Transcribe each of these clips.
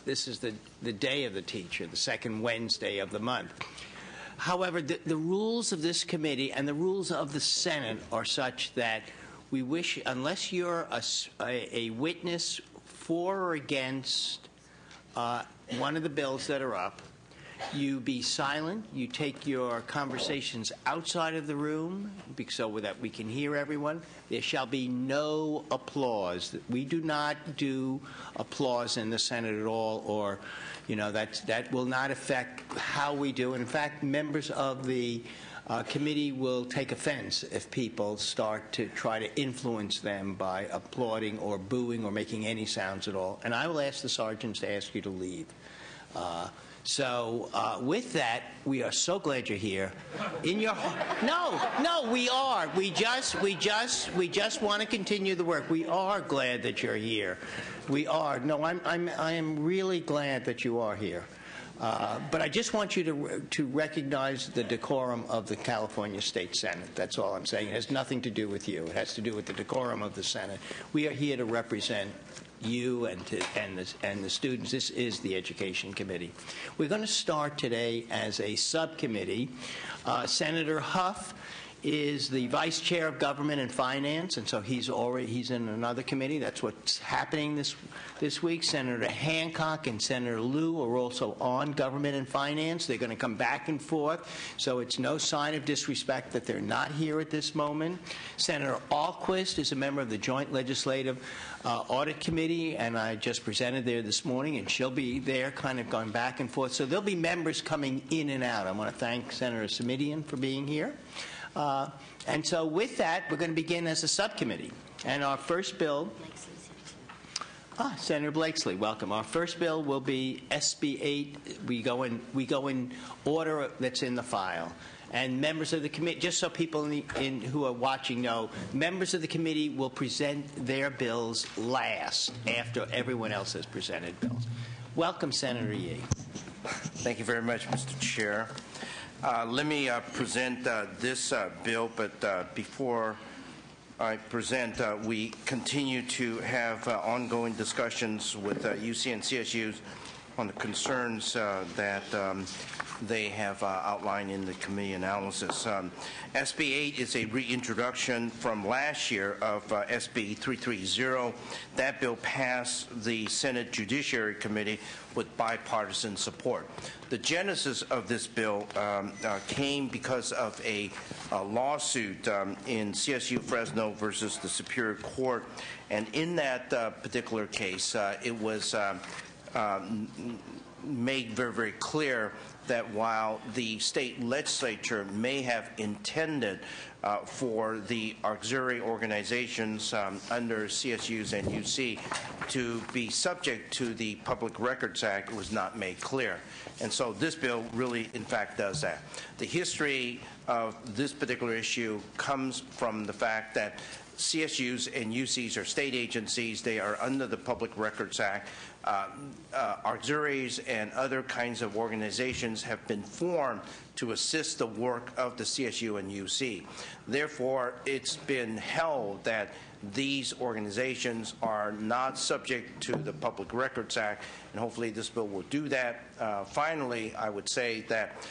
this is the day of the teacher, the second Wednesday of the month. However, the rules of this committee and the rules of the Senate are such that we wish, unless you're a witness for or against one of the bills that are up, you be silent, you take your conversations outside of the room so that we can hear everyone. There shall be no applause. We do not do applause in the Senate at all, or, that will not affect how we do. In fact, members of the committee will take offense if people start to try to influence them by applauding or booing or making any sounds at all. And I will ask the sergeants to ask you to leave. So with that, we are so glad you're here. No, we are. We just want to continue the work. We are glad that you're here. We are. No, I am really glad that you are here. But I just want you to recognize the decorum of the California State Senate. That's all I'm saying. It has nothing to do with you. It has to do with the decorum of the Senate. We are here to represent you and the students. This is the Education Committee. We're going to start today as a subcommittee. Senator Huff is the Vice Chair of Government and Finance, and so he's in another committee. That's what's happening this week. Senator Hancock and Senator Lieu are also on Government and Finance. They're going to come back and forth, so it's no sign of disrespect that they're not here at this moment. Senator Ahlquist is a member of the Joint Legislative Audit Committee, and I just presented there this morning, and she'll be there kind of going back and forth. So there'll be members coming in and out. I want to thank Senator Simitian for being here. And so with that, we're going to begin as a subcommittee. And our first bill, Senator Blakesley, welcome. Our first bill will be SB 8. We go in order that's in the file. And members of the committee, just so people who are watching know, members of the committee will present their bills last after everyone else has presented bills. Welcome, Senator Yee. Thank you very much, Mr. Chair. Let me present this bill, but before I present, we continue to have ongoing discussions with UC and CSUs on the concerns that they have outlined in the committee analysis. SB 8 is a reintroduction from last year of SB 330. That bill passed the Senate Judiciary Committee with bipartisan support. The genesis of this bill came because of a lawsuit in CSU Fresno versus the Superior Court, and in that particular case, it was made very, very clear that while the state legislature may have intended for the auxiliary organizations under CSUs and UC to be subject to the Public Records Act, it was not made clear. And so this bill really, in fact, does that. The history of this particular issue comes from the fact that CSUs and UCs are state agencies. They are under the Public Records Act. Auxiliaries and other kinds of organizations have been formed to assist the work of the CSU and UC. Therefore, it's been held that these organizations are not subject to the Public Records Act, and hopefully this bill will do that. Finally, I would say that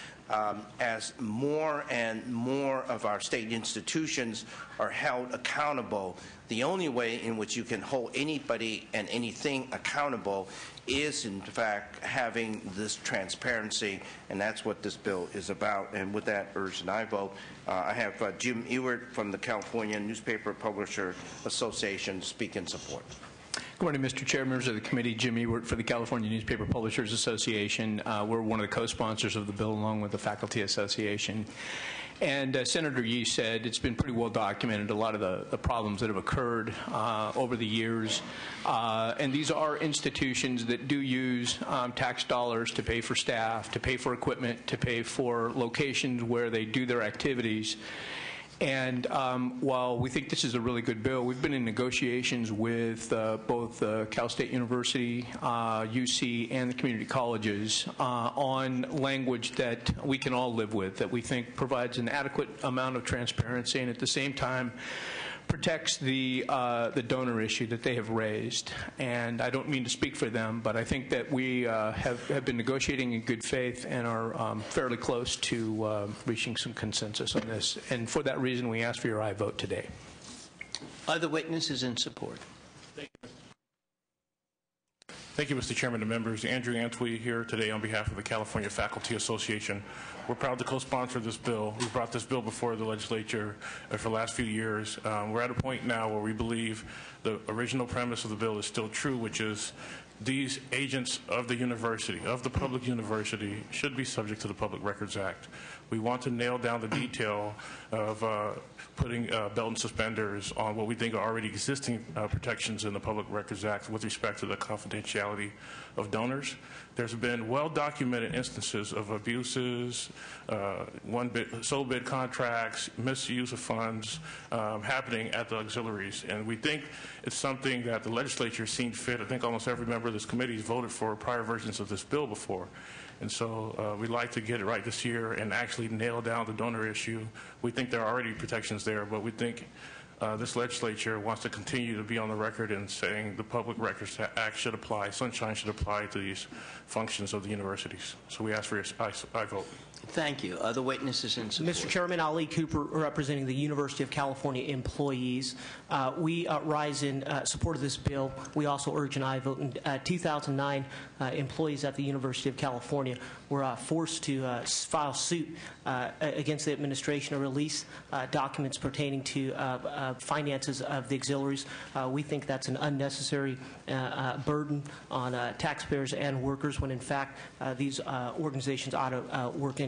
as more and more of our state institutions are held accountable, the only way in which you can hold anybody and anything accountable is, in fact, having this transparency, and that's what this bill is about. And with that, urge an aye vote. I have Jim Ewert from the California Newspaper Publisher Association speak in support. Good morning, Mr. Chair, members of the committee. Jim Ewert for the California Newspaper Publishers Association. We're one of the co-sponsors of the bill along with the Faculty Association. And Senator Yee said it's been pretty well documented, a lot of the problems that have occurred over the years. And these are institutions that do use tax dollars to pay for staff, to pay for equipment, to pay for locations where they do their activities. And while we think this is a really good bill, we've been in negotiations with both Cal State University, UC, and the community colleges on language that we can all live with, that we think provides an adequate amount of transparency and at the same time protects the donor issue that they have raised. And I don't mean to speak for them, but I think that we have been negotiating in good faith and are fairly close to reaching some consensus on this. And for that reason, we ask for your aye vote today. Other witnesses in support? Thank you, Mr. Chairman and members. Andrew Antwi here today on behalf of the California Faculty Association. We're proud to co-sponsor this bill. We brought this bill before the legislature for the last few years. We're at a point now where we believe the original premise of the bill is still true, which is these agents of the university, of the public university, should be subject to the Public Records Act. We want to nail down the detail of putting belt and suspenders on what we think are already existing protections in the Public Records Act with respect to the confidentiality of donors. There's been well-documented instances of abuses, sole bid contracts, misuse of funds happening at the auxiliaries. And we think it's something that the legislature has seen fit. I think almost every member of this committee has voted for prior versions of this bill before. And so we'd like to get it right this year and actually nail down the donor issue. We think there are already protections there, but we think this legislature wants to continue to be on the record in saying the Public Records Act should apply, sunshine should apply to these functions of the universities. So we ask for your aye vote. Thank you. Other witnesses in support? Mr. Chairman, Ali Cooper, representing the University of California employees. We rise in support of this bill. We also urge an aye vote. In 2009, employees at the University of California were forced to file suit against the administration to release documents pertaining to finances of the auxiliaries. We think that's an unnecessary burden on taxpayers and workers when, in fact, these organizations ought to work in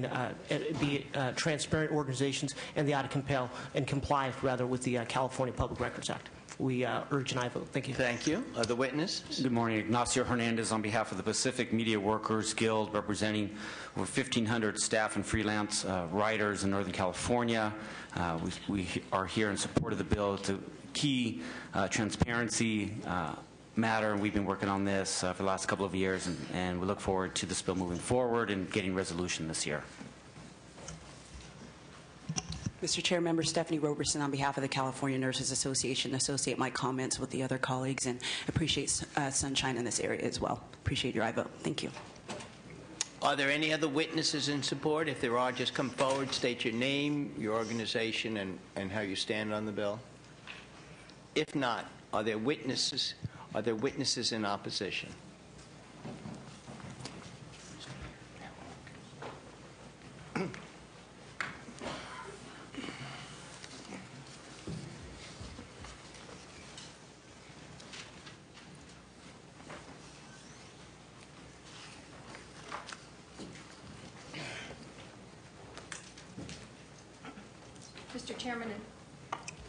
be transparent organizations, and they ought to compel and comply, rather, with the California Public Records Act. We urge an aye vote. Thank you. Thank you. Other witnesses? Good morning. Ignacio Hernandez on behalf of the Pacific Media Workers Guild, representing over 1,500 staff and freelance writers in Northern California. We are here in support of the bill. It's a key transparency matter, and we've been working on this for the last couple of years, and we look forward to this bill moving forward and getting resolution this year. Mr. Chair, Member Stephanie Roberson on behalf of the California Nurses Association. Associate my comments with the other colleagues and appreciate sunshine in this area as well. Appreciate your aye vote. Thank you. Are there any other witnesses in support? If there are, just come forward, state your name, your organization, and how you stand on the bill. If not, are there witnesses? Are there witnesses in opposition?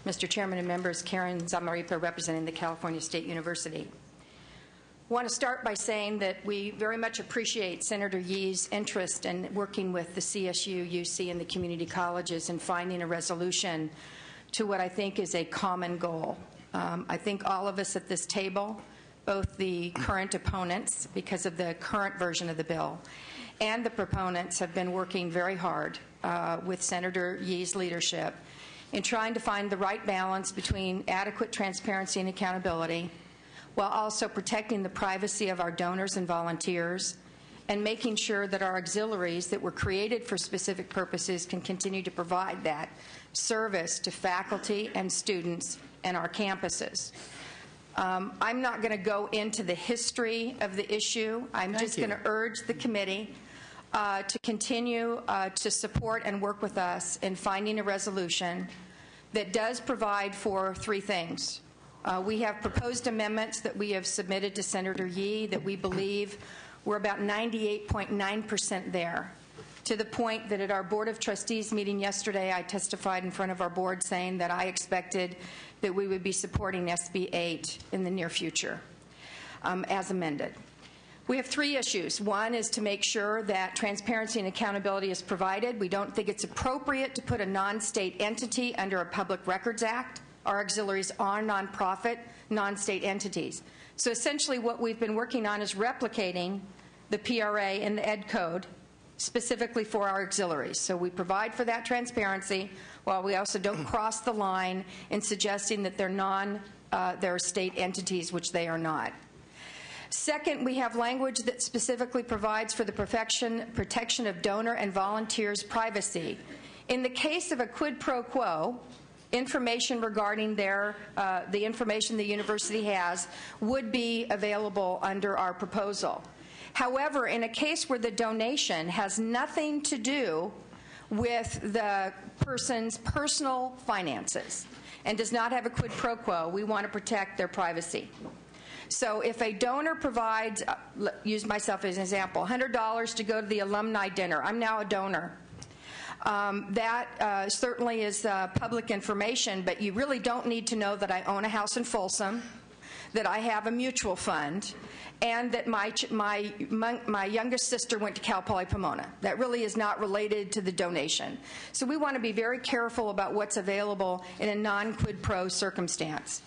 Mr. Chairman and members, Karen Zamaripa representing the California State University. I want to start by saying that we very much appreciate Senator Yee's interest in working with the CSU, UC, and the community colleges in finding a resolution to what I think is a common goal. I think all of us at this table, both the current opponents, because of the current version of the bill, and the proponents have been working very hard with Senator Yee's leadership in trying to find the right balance between adequate transparency and accountability, while also protecting the privacy of our donors and volunteers, and making sure that our auxiliaries that were created for specific purposes can continue to provide that service to faculty and students and our campuses. I'm not going to go into the history of the issue. I'm just going to urge the committee to continue to support and work with us in finding a resolution that does provide for three things. We have proposed amendments that we have submitted to Senator Yee that we believe we're about 98.9% there, to the point that at our Board of Trustees meeting yesterday, I testified in front of our board saying that I expected that we would be supporting SB 8 in the near future as amended. We have three issues. One is to make sure that transparency and accountability is provided. We don't think it's appropriate to put a non-state entity under a Public Records Act. Our auxiliaries are nonprofit, non-state entities. So essentially what we've been working on is replicating the PRA and the Ed Code specifically for our auxiliaries. So we provide for that transparency, while we also don't cross the line in suggesting that they're state entities, which they are not. Second, we have language that specifically provides for the protection of donor and volunteers' privacy. In the case of a quid pro quo, information regarding the information the university has would be available under our proposal. However, in a case where the donation has nothing to do with the person's personal finances and does not have a quid pro quo, we want to protect their privacy. So if a donor provides, use myself as an example, $100 to go to the alumni dinner, I'm now a donor. That certainly is public information, but you really don't need to know that I own a house in Folsom, that I have a mutual fund, and that my youngest sister went to Cal Poly Pomona. That really is not related to the donation. So we want to be very careful about what's available in a non-quid pro circumstance.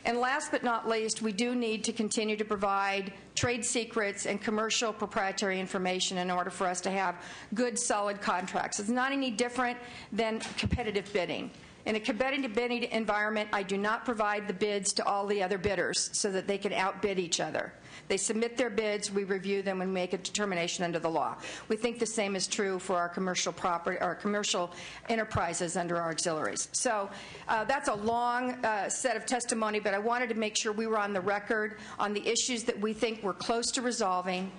And last but not least, we do need to continue to provide trade secrets and commercial proprietary information in order for us to have good, solid contracts. It's not any different than competitive bidding. In a competitive bidding environment, I do not provide the bids to all the other bidders so that they can outbid each other. They submit their bids, we review them, and make a determination under the law. We think the same is true for our commercial property, our commercial enterprises under our auxiliaries. So that's a long set of testimony, but I wanted to make sure we were on the record on the issues that we think we're close to resolving.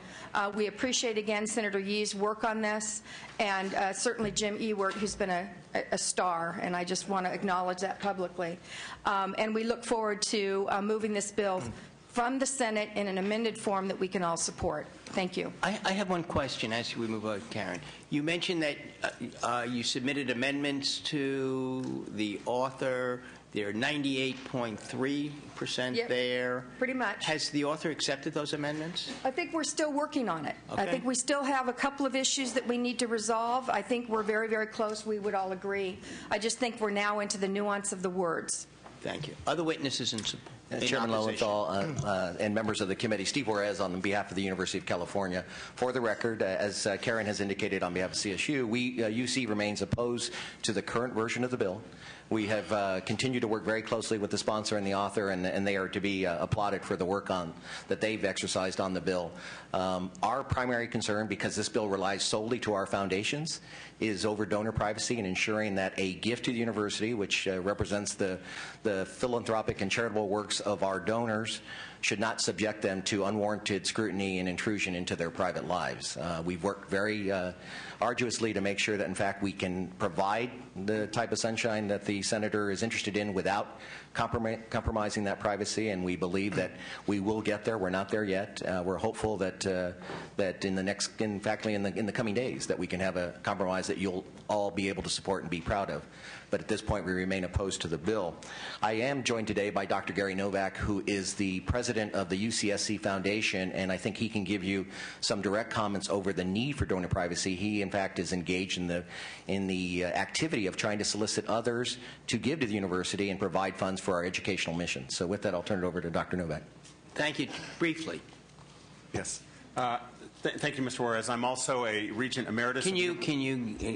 We appreciate, again, Senator Yee's work on this, and certainly Jim Ewert, who's been a star, and I just want to acknowledge that publicly. And we look forward to moving this bill from the Senate in an amended form that we can all support. Thank you. I have one question as we move on, Karen. You mentioned that you submitted amendments to the author. They're 98.3% Yep, there. pretty much. Has the author accepted those amendments? I think we're still working on it. I Okay. think we still have a couple of issues that we need to resolve. I think we're very, very close. We would all agree. I just think we're now into the nuance of the words. Thank you. Other witnesses in Chairman opposition? Lowenthal and members of the committee, Steve Juarez on behalf of the University of California. For the record, as Karen has indicated on behalf of CSU, UC remains opposed to the current version of the bill. We have continued to work very closely with the sponsor and the author, and they are to be applauded for the work that they've exercised on the bill. Our primary concern, because this bill relies solely to our foundations, is over donor privacy and ensuring that a gift to the university, which represents the philanthropic and charitable works of our donors, should not subject them to unwarranted scrutiny and intrusion into their private lives. We've worked very arduously to make sure that, in fact, we can provide the type of sunshine that the senator is interested in without compromising that privacy, and we believe that we will get there. We're not there yet. We're hopeful that in the coming days, that we can have a compromise that you'll all be able to support and be proud of. But at this point, we remain opposed to the bill. I am joined today by Dr. Gary Novak, who is the president of the UCSC Foundation, and I think he can give you some direct comments over the need for donor privacy. He, in fact, is engaged in the activity of trying to solicit others to give to the university and provide funds for our educational mission. So with that, I'll turn it over to Dr. Novak. Thank you. Briefly. Yes. Thank you, Mr. Juarez. I'm also a Regent Emeritus. Can you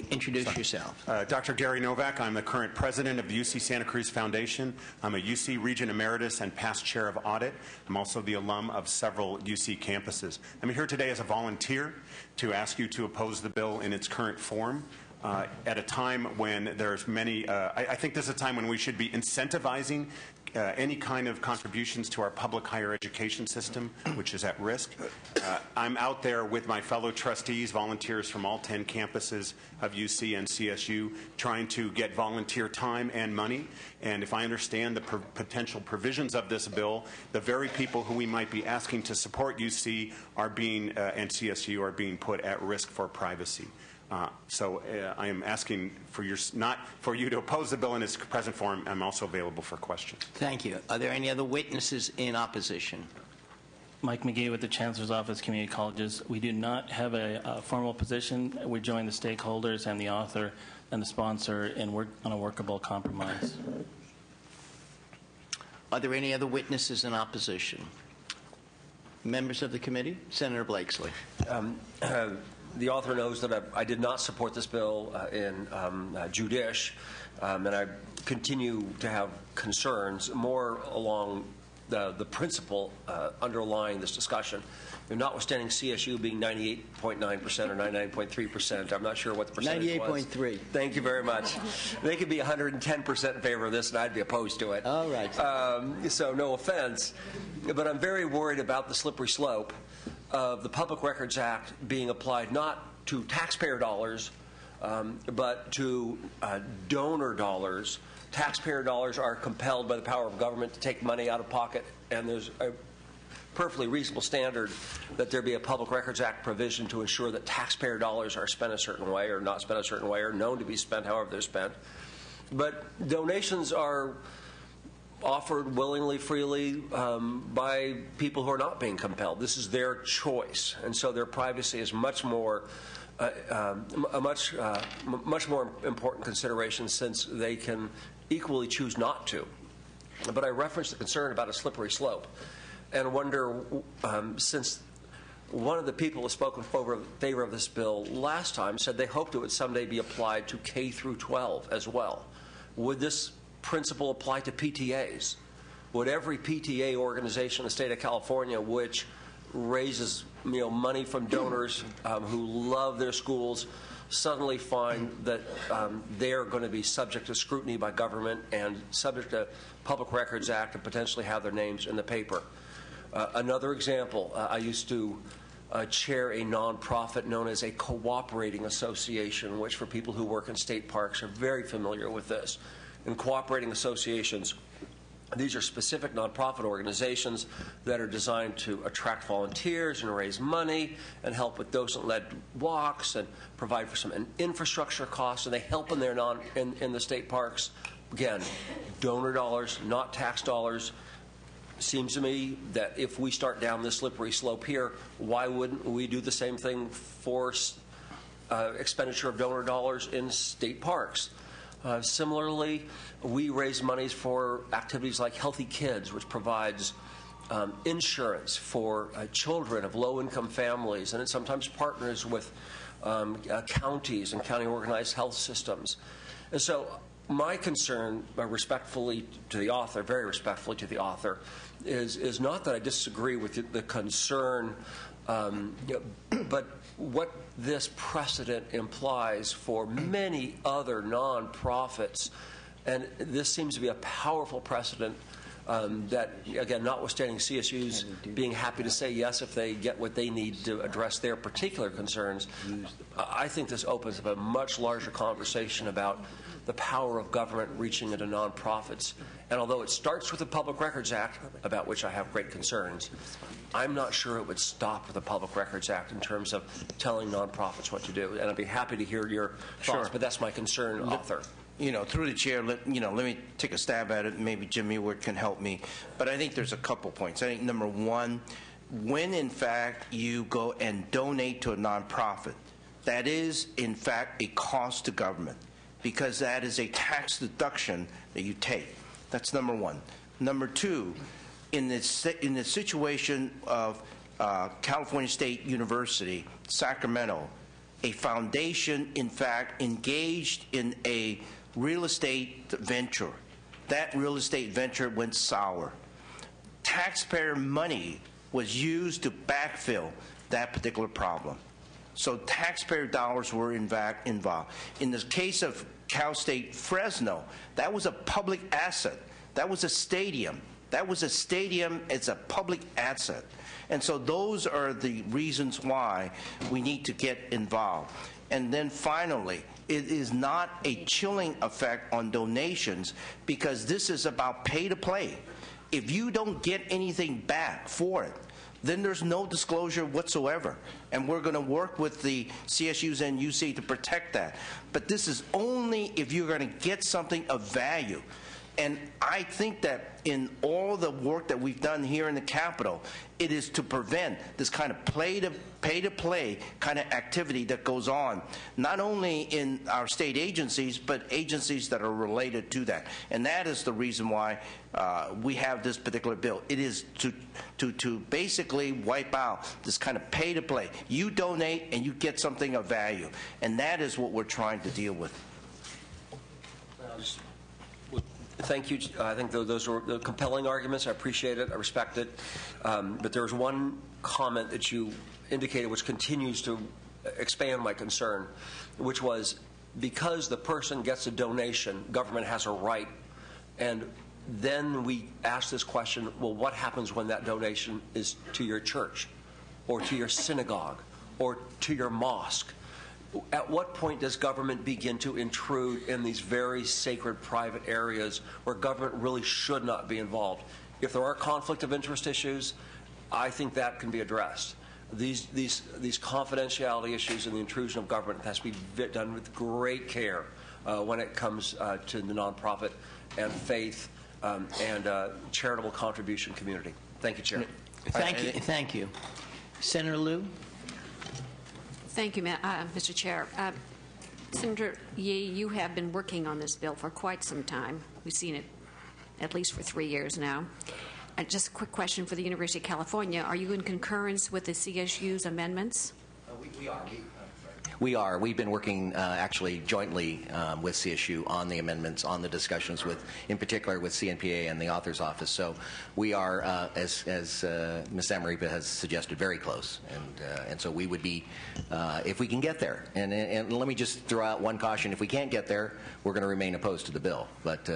introduce yourself? Dr. Gary Novak. I'm the current president of the UC Santa Cruz Foundation. I'm a UC Regent Emeritus and past chair of audit. I'm also the alum of several UC campuses. I'm here today as a volunteer to ask you to oppose the bill in its current form. At a time when there's many, I think this is a time when we should be incentivizing any kind of contributions to our public higher education system, which is at risk. I'm out there with my fellow trustees, volunteers from all 10 campuses of UC and CSU, trying to get volunteer time and money. And if I understand the potential provisions of this bill, the very people who we might be asking to support UC are being, and CSU are being put at risk for privacy. So I am asking for not for you to oppose the bill in its present form. I'm also available for questions. Thank you. Are there any other witnesses in opposition? Mike McGee with the Chancellor's Office, Community Colleges. We do not have a formal position. We join the stakeholders and the author and the sponsor in work on a workable compromise. Are there any other witnesses in opposition? Members of the committee? Senator Blakesley. The author knows that I did not support this bill in Judish, and I continue to have concerns more along the principle underlying this discussion. Notwithstanding CSU being 98.9% or 99.3%, I'm not sure what the percentage was. 98.3. Thank you very much. They could be 110% in favor of this, and I'd be opposed to it. All right. So no offense, but I'm very worried about the slippery slope of the Public Records Act being applied not to taxpayer dollars, but to donor dollars. Taxpayer dollars are compelled by the power of government to take money out of pocket, and there's a perfectly reasonable standard that there be a Public Records Act provision to ensure that taxpayer dollars are spent a certain way or not spent a certain way or known to be spent however they're spent. But donations are offered willingly, freely by people who are not being compelled. This is their choice, and so their privacy is much more a much more important consideration, since they can equally choose not to. But I referenced the concern about a slippery slope, and wonder, since one of the people who spoke in favor of this bill last time said they hoped it would someday be applied to K through 12 as well. Would this principle apply to PTAs? Would every PTA organization in the state of California which raises money from donors who love their schools suddenly find that they're going to be subject to scrutiny by government and subject to Public Records Act and potentially have their names in the paper? Another example, I used to chair a nonprofit known as a cooperating association, which for people who work in state parks are very familiar with this. In cooperating associations, these are specific nonprofit organizations that are designed to attract volunteers and raise money and help with docent-led walks and provide for some infrastructure costs, and they help in their in the state parks. Again, donor dollars, not tax dollars. Seems to me that if we start down this slippery slope here, why wouldn't we do the same thing for expenditure of donor dollars in state parks? Similarly, we raise monies for activities like Healthy Kids, which provides insurance for children of low-income families, and it sometimes partners with counties and county organized health systems. And so my concern, respectfully to the author, very respectfully to the author, is not that I disagree with the concern, but what this precedent implies for many other nonprofits. And this seems to be a powerful precedent that, again, notwithstanding CSUs being happy to say yes if they get what they need to address their particular concerns, I think this opens up a much larger conversation about the power of government reaching into nonprofits. And although it starts with the Public Records Act, about which I have great concerns, I'm not sure it would stop with the Public Records Act in terms of telling nonprofits what to do. And I'd be happy to hear your thoughts, but that's my concern, author. Through the chair, let me take a stab at it. Maybe Jim Ewart can help me. But I think there's a couple points. I think number one, when in fact you go and donate to a nonprofit, that is in fact a cost to government, because that is a tax deduction that you take. That's number one. Number two, in the situation of California State University, Sacramento, a foundation in fact engaged in a real estate venture. That real estate venture went sour. Taxpayer money was used to backfill that particular problem. So taxpayer dollars were in fact involved. In the case of Cal State Fresno, that was a public asset. That was a stadium. That was a stadium. It's a public asset. And so those are the reasons why we need to get involved. And then finally, it is not a chilling effect on donations, because this is about pay to play. If you don't get anything back for it, then there's no disclosure whatsoever. And we're going to work with the CSUs and UC to protect that. But this is only if you're going to get something of value. And I think that in all the work that we've done here in the Capitol, it is to prevent this kind of pay-to-play kind of activity that goes on, not only in our state agencies, but agencies that are related to that. And that is the reason why we have this particular bill. It is to basically wipe out this kind of pay-to-play. You donate and you get something of value. And that is what we're trying to deal with. Thank you. I think those were compelling arguments. I appreciate it. I respect it. But there was one comment that you indicated which continues to expand my concern, which was because the person gets a donation, government has a right. And then we ask this question, well, what happens when that donation is to your church or to your synagogue or to your mosque? At what point does government begin to intrude in these very sacred private areas where government really should not be involved? If there are conflict of interest issues, I think that can be addressed. These confidentiality issues and the intrusion of government has to be done with great care when it comes to the nonprofit and faith and charitable contribution community. Thank you, Chair. Thank you. Senator Liu? Thank you, Mr. Chair. Senator Yee, you have been working on this bill for quite some time. We've seen it at least for 3 years now. Just a quick question for the University of California. Are you in concurrence with the CSU's amendments? We are. We've been working actually jointly with CSU on the amendments, on the discussions with, in particular, with CNPA and the author's office. So we are, as Ms. Amarripa has suggested, very close. And so we would be, if we can get there. And let me just throw out one caution: if we can't get there, we're going to remain opposed to the bill. But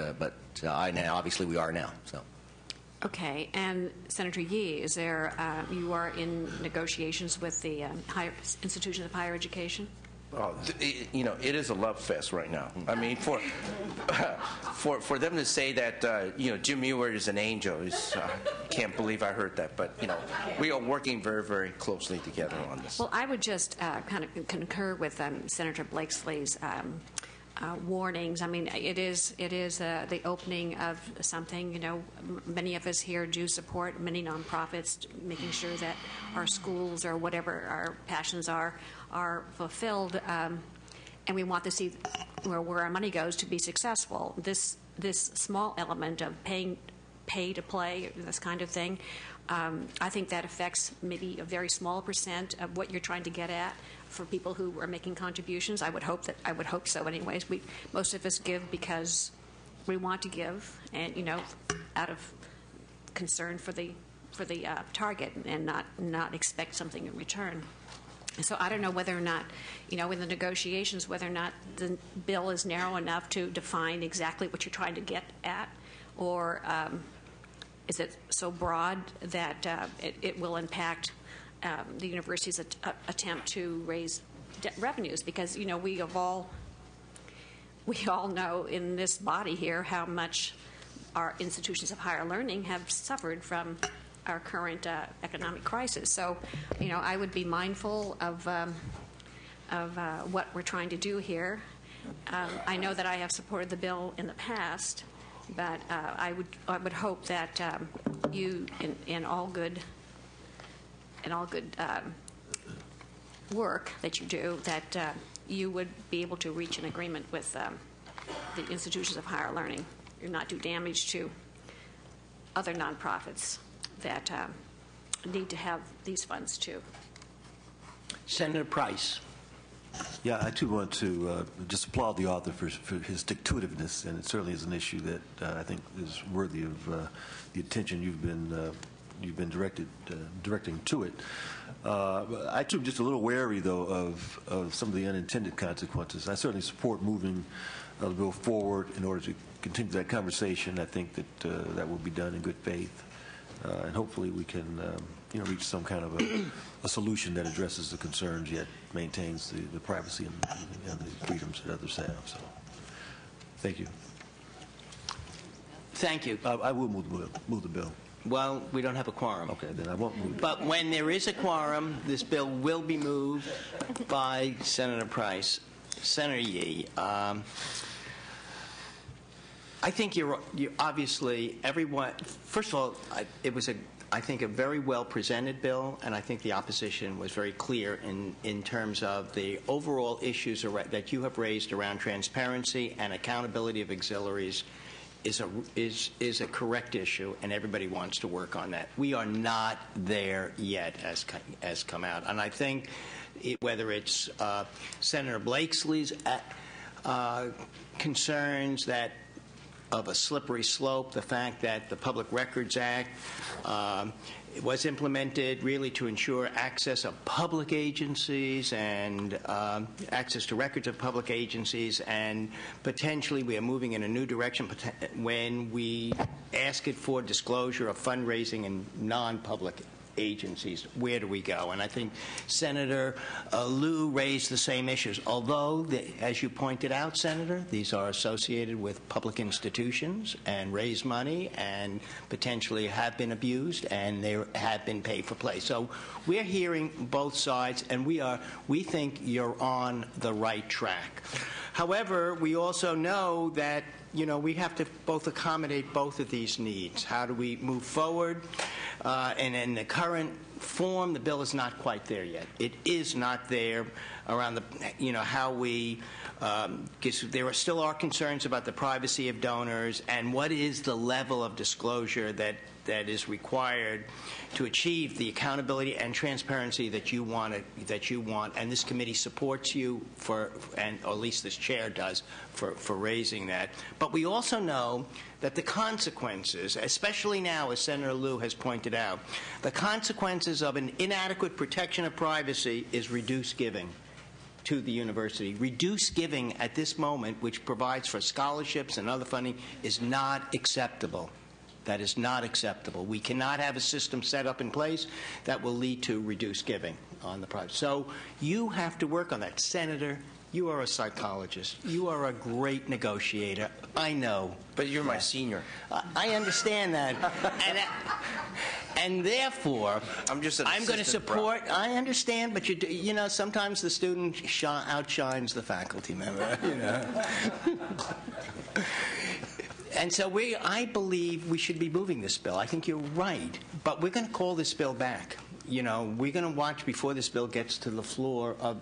obviously we are now. So. Okay, and Senator Yee, is there, you are in negotiations with the institutions of higher education? It is a love fest right now. I mean, for them to say that, Jim Ewart is an angel, can't believe I heard that. But, we are working very, very closely together on this. Well, I would just kind of concur with Senator Blakesley's warnings. I mean, it is the opening of something. Many of us here do support many nonprofits, making sure that our schools or whatever our passions are fulfilled, and we want to see where our money goes to be successful. This small element of pay to play, this kind of thing, I think that affects maybe a very small percent of what you're trying to get at. For people who are making contributions, I would hope so. Anyways, most of us give because we want to give, and out of concern for the target, and not expect something in return. And so I don't know whether or not, in the negotiations, whether or not the bill is narrow enough to define exactly what you're trying to get at, or is it so broad that it will impact the university's attempt to raise revenues, because we all know in this body here how much our institutions of higher learning have suffered from our current economic crisis. So, I would be mindful of what we're trying to do here. I know that I have supported the bill in the past, but I would hope that you, in all good work that you do, that you would be able to reach an agreement with the institutions of higher learning. You're not do damage to other nonprofits that need to have these funds too. Senator Price. Yeah, I too want to just applaud the author for his stick-to-itiveness, and it certainly is an issue that I think is worthy of the attention you've been directing to it. I too am just a little wary, though, of some of the unintended consequences. I certainly support moving the bill forward in order to continue that conversation. I think that that will be done in good faith, and hopefully we can reach some kind of a solution that addresses the concerns yet maintains the privacy and the freedoms that others have. So, thank you. Thank you. I will move the bill. Well, we don't have a quorum. Okay, then I won't move it. But when there is a quorum, this bill will be moved by Senator Price. Senator Yee, I think you're obviously everyone. First of all, it was I think a very well presented bill, and I think the opposition was very clear in terms of the overall issues that you have raised around transparency and accountability of auxiliaries is a correct issue, and everybody wants to work on that. We are not there yet, as come out, and I think whether it's Senator Blakeslee's concerns that of a slippery slope, the fact that the Public Records Act was implemented really to ensure access of public agencies and access to records of public agencies, and potentially we are moving in a new direction when we ask it for disclosure of fundraising in non-public agencies. Where do we go? And I think Senator Lieu raised the same issues, although, as you pointed out, Senator, these are associated with public institutions and raise money and potentially have been abused, and they have been paid for play. So we're hearing both sides, and we think you're on the right track. However, we also know that we have to both accommodate both of these needs. How do we move forward? And in the current form, the bill is not quite there yet. It is not there around how we. There still are concerns about the privacy of donors and what is the level of disclosure that is required to achieve the accountability and transparency that you want, and this committee supports you for, or at least this chair does, for raising that. But we also know that the consequences, especially now, as Senator Lieu has pointed out, the consequences of an inadequate protection of privacy is reduced giving to the university. Reduced giving at this moment, which provides for scholarships and other funding, is not acceptable. That is not acceptable. We cannot have a system set up in place that will lead to reduced giving on the private. So you have to work on that. Senator, you are a psychologist. You are a great negotiator. I know. But you're my senior. I understand that. And therefore, I'm going to support. I understand, but sometimes the student outshines the faculty member. And so I believe we should be moving this bill. I think you're right. But we're going to call this bill back. We're going to watch before this bill gets to the floor of,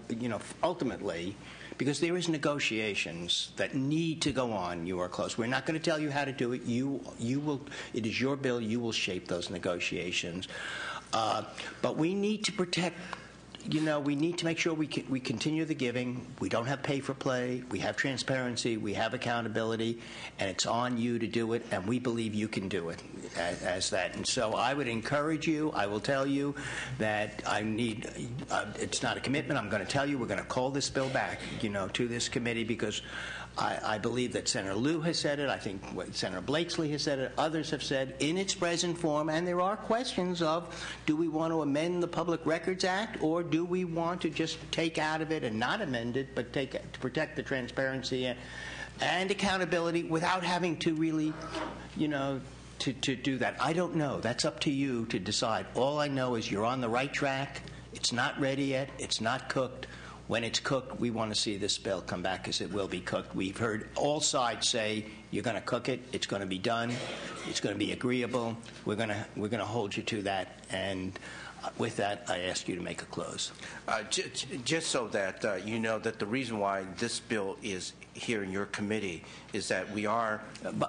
ultimately, because there is negotiations that need to go on. You are close. We're not going to tell you how to do it. You will. It is your bill. You will shape those negotiations. But we need to protect. We need to make sure we continue the giving. We don't have pay for play. We have transparency. We have accountability, and it's on you to do it. And we believe you can do it as that. And so I would encourage you. I will tell you that I need. It's not a commitment. I'm going to tell you we're going to call this bill back, to this committee because. I believe that Senator Lieu has said it. I think what Senator Blakesley has said it. Others have said in its present form. And there are questions of, do we want to amend the Public Records Act, or do we want to just take out of it and not amend it, but to protect the transparency and accountability without having to really, to do that? I don't know. That's up to you to decide. All I know is you're on the right track. It's not ready yet. It's not cooked. When it's cooked, we want to see this bill come back because it will be cooked. We've heard all sides say you're going to cook it. It's going to be done. It's going to be agreeable. We're going to hold you to that. And with that, I ask you to make a close. Just so that you know that the reason why this bill is here in your committee is that we are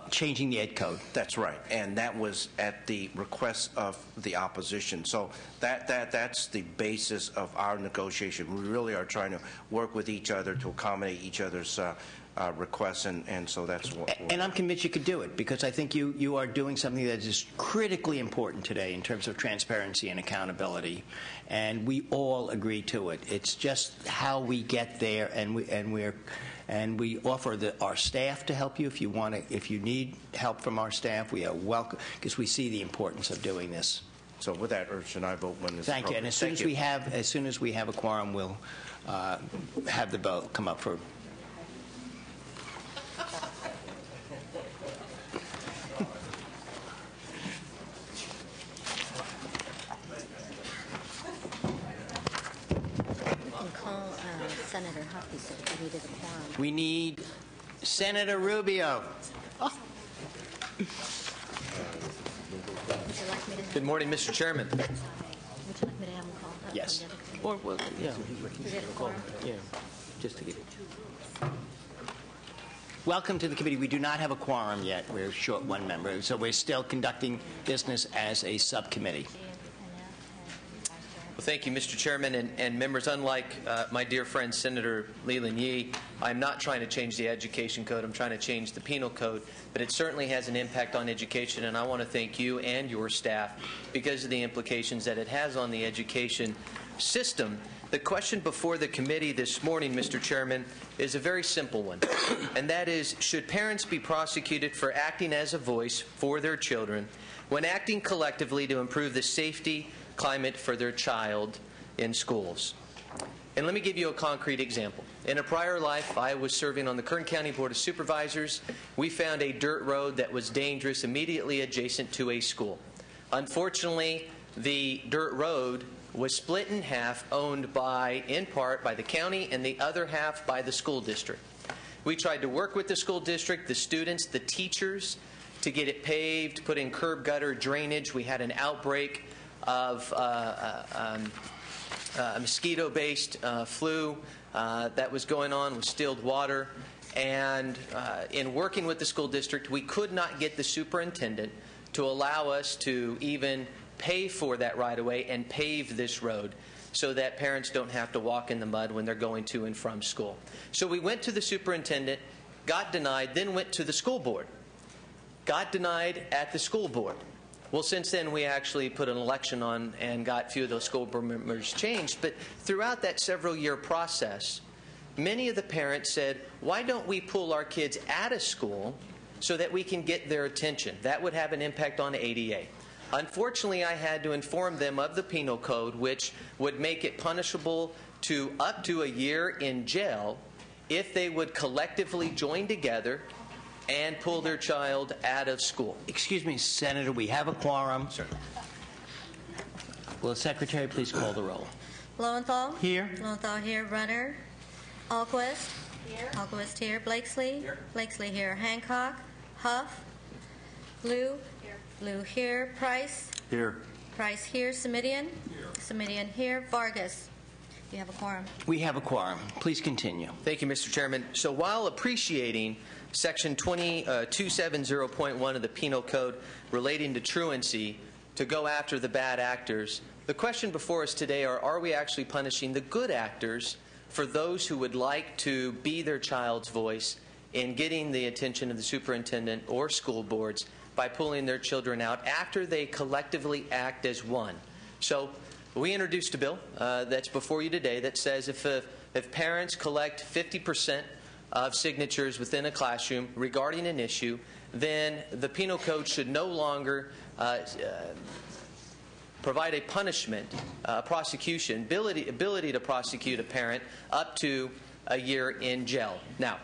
changing the Ed Code. That's right, and that was at the request of the opposition. So that's the basis of our negotiation. We really are trying to work with each other to accommodate each other's requests, and so that's what. And I'm convinced you could do it because I think you are doing something that is critically important today in terms of transparency and accountability, and we all agree to it. It's just how we get there, and we offer our staff to help you if you need help from our staff. We are welcome because we see the importance of doing this. So with that, Urch and I vote when this. Thank you. And as soon as we have a quorum, we'll have the bill come up for. Senator Hockey said we needed a quorum. We need Senator Rubio. Oh. Good morning, Mr. Chairman. Would you like me to have them called up? Yes. Or, Or, yeah. quorum? Yeah, just to get it. Welcome to the committee. We do not have a quorum yet. We're short one member, so we're still conducting business as a subcommittee. Well, thank you, Mr. Chairman, and members. Unlike my dear friend Senator Leland Yee, I'm not trying to change the education code. I'm trying to change the penal code, but it certainly has an impact on education, and I want to thank you and your staff because of the implications that it has on the education system. The question before the committee this morning, Mr. Chairman, is a very simple one, and that is, should parents be prosecuted for acting as a voice for their children when acting collectively to improve the safety climate for their child in schools? And let me give you a concrete example. In a prior life, I was serving on the Kern County Board of Supervisors. We found a dirt road that was dangerous immediately adjacent to a school. Unfortunately, the dirt road was split in half, owned in part by the county and the other half by the school district. We tried to work with the school district, the students, the teachers to get it paved, put in curb gutter drainage. We had an outbreak of mosquito-based flu that was going on with stilled water. And in working with the school district, we could not get the superintendent to allow us to even pay for that right-of-way and pave this road so that parents don't have to walk in the mud when they're going to and from school. So we went to the superintendent, got denied, then went to the school board. Got denied at the school board. Well, since then, we actually put an election on and got a few of those school board members changed. But throughout that several-year process, many of the parents said, why don't we pull our kids out of school so that we can get their attention? That would have an impact on ADA. Unfortunately, I had to inform them of the penal code, which would make it punishable to up to a year in jail if they would collectively join together and pull their child out of school. Excuse me, Senator, we have a quorum. Sir. Will the Secretary please call the roll? Lowenthal? Here. Lowenthal here. Runner? Alquist? Here. Alquist here. Blakesley? Here. Blakesley here. Hancock? Huff? Blue? Here. Blue here. Price? Here. Price here. Semidian? Here. Semidian here. Vargas? You have a quorum. We have a quorum. Please continue. Thank you, Mr. Chairman. So while appreciating Section 270.1 of the Penal Code relating to truancy to go after the bad actors, the question before us today are we actually punishing the good actors for those who would like to be their child's voice in getting the attention of the superintendent or school boards by pulling their children out after they collectively act as one? So we introduced a bill that's before you today that says if parents collect 50% of signatures within a classroom regarding an issue, then the penal code should no longer provide a punishment, prosecution, ability to prosecute a parent up to a year in jail. Now,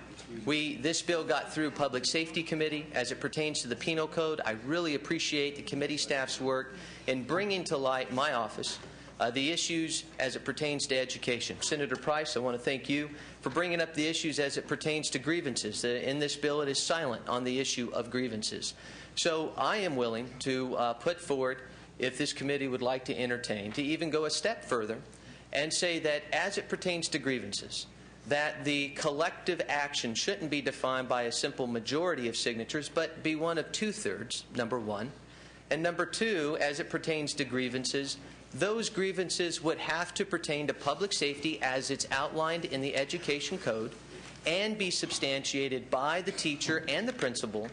this bill got through Public Safety Committee as it pertains to the penal code. I really appreciate the committee staff's work in bringing to light my office the issues as it pertains to education. Senator Price, I want to thank you for bringing up the issues as it pertains to grievances. In this bill, it is silent on the issue of grievances. So I am willing to put forward, if this committee would like to entertain, to even go a step further and say that as it pertains to grievances, that the collective action shouldn't be defined by a simple majority of signatures, but be one of 2/3, number one. And number two, as it pertains to grievances, those grievances would have to pertain to public safety as it's outlined in the Education Code and be substantiated by the teacher and the principal.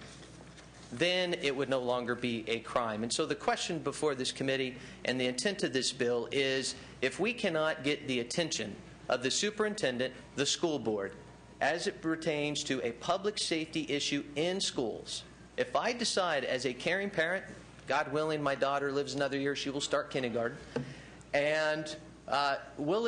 Then it would no longer be a crime. And so the question before this committee and the intent of this bill is, if we cannot get the attention of the superintendent, the school board, as it pertains to a public safety issue in schools, if I decide as a caring parent, God willing, my daughter lives another year, she will start kindergarten, and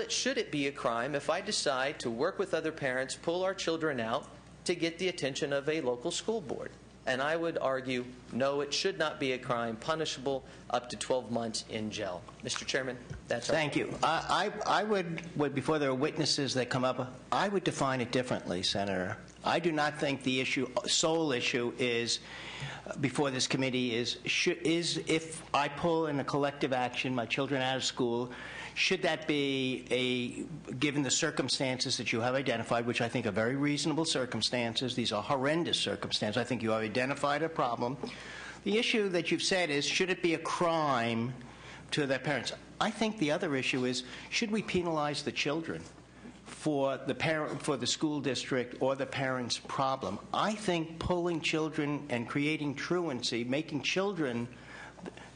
should it be a crime if I decide to work with other parents, pull our children out to get the attention of a local school board? And I would argue, no, it should not be a crime punishable up to 12 months in jail. Mr. Chairman, that's our Thank you. I would, before there are witnesses that come up, I would define it differently, Senator. I do not think the sole issue is, before this committee is if I pull in a collective action my children out of school, should that be given the circumstances that you have identified, which I think are very reasonable circumstances. These are horrendous circumstances. I think you have identified a problem. The issue that you've said is, should it be a crime to their parents? I think the other issue is, should we penalize the children for the school district or the parent's problem? I think pulling children and creating truancy, making children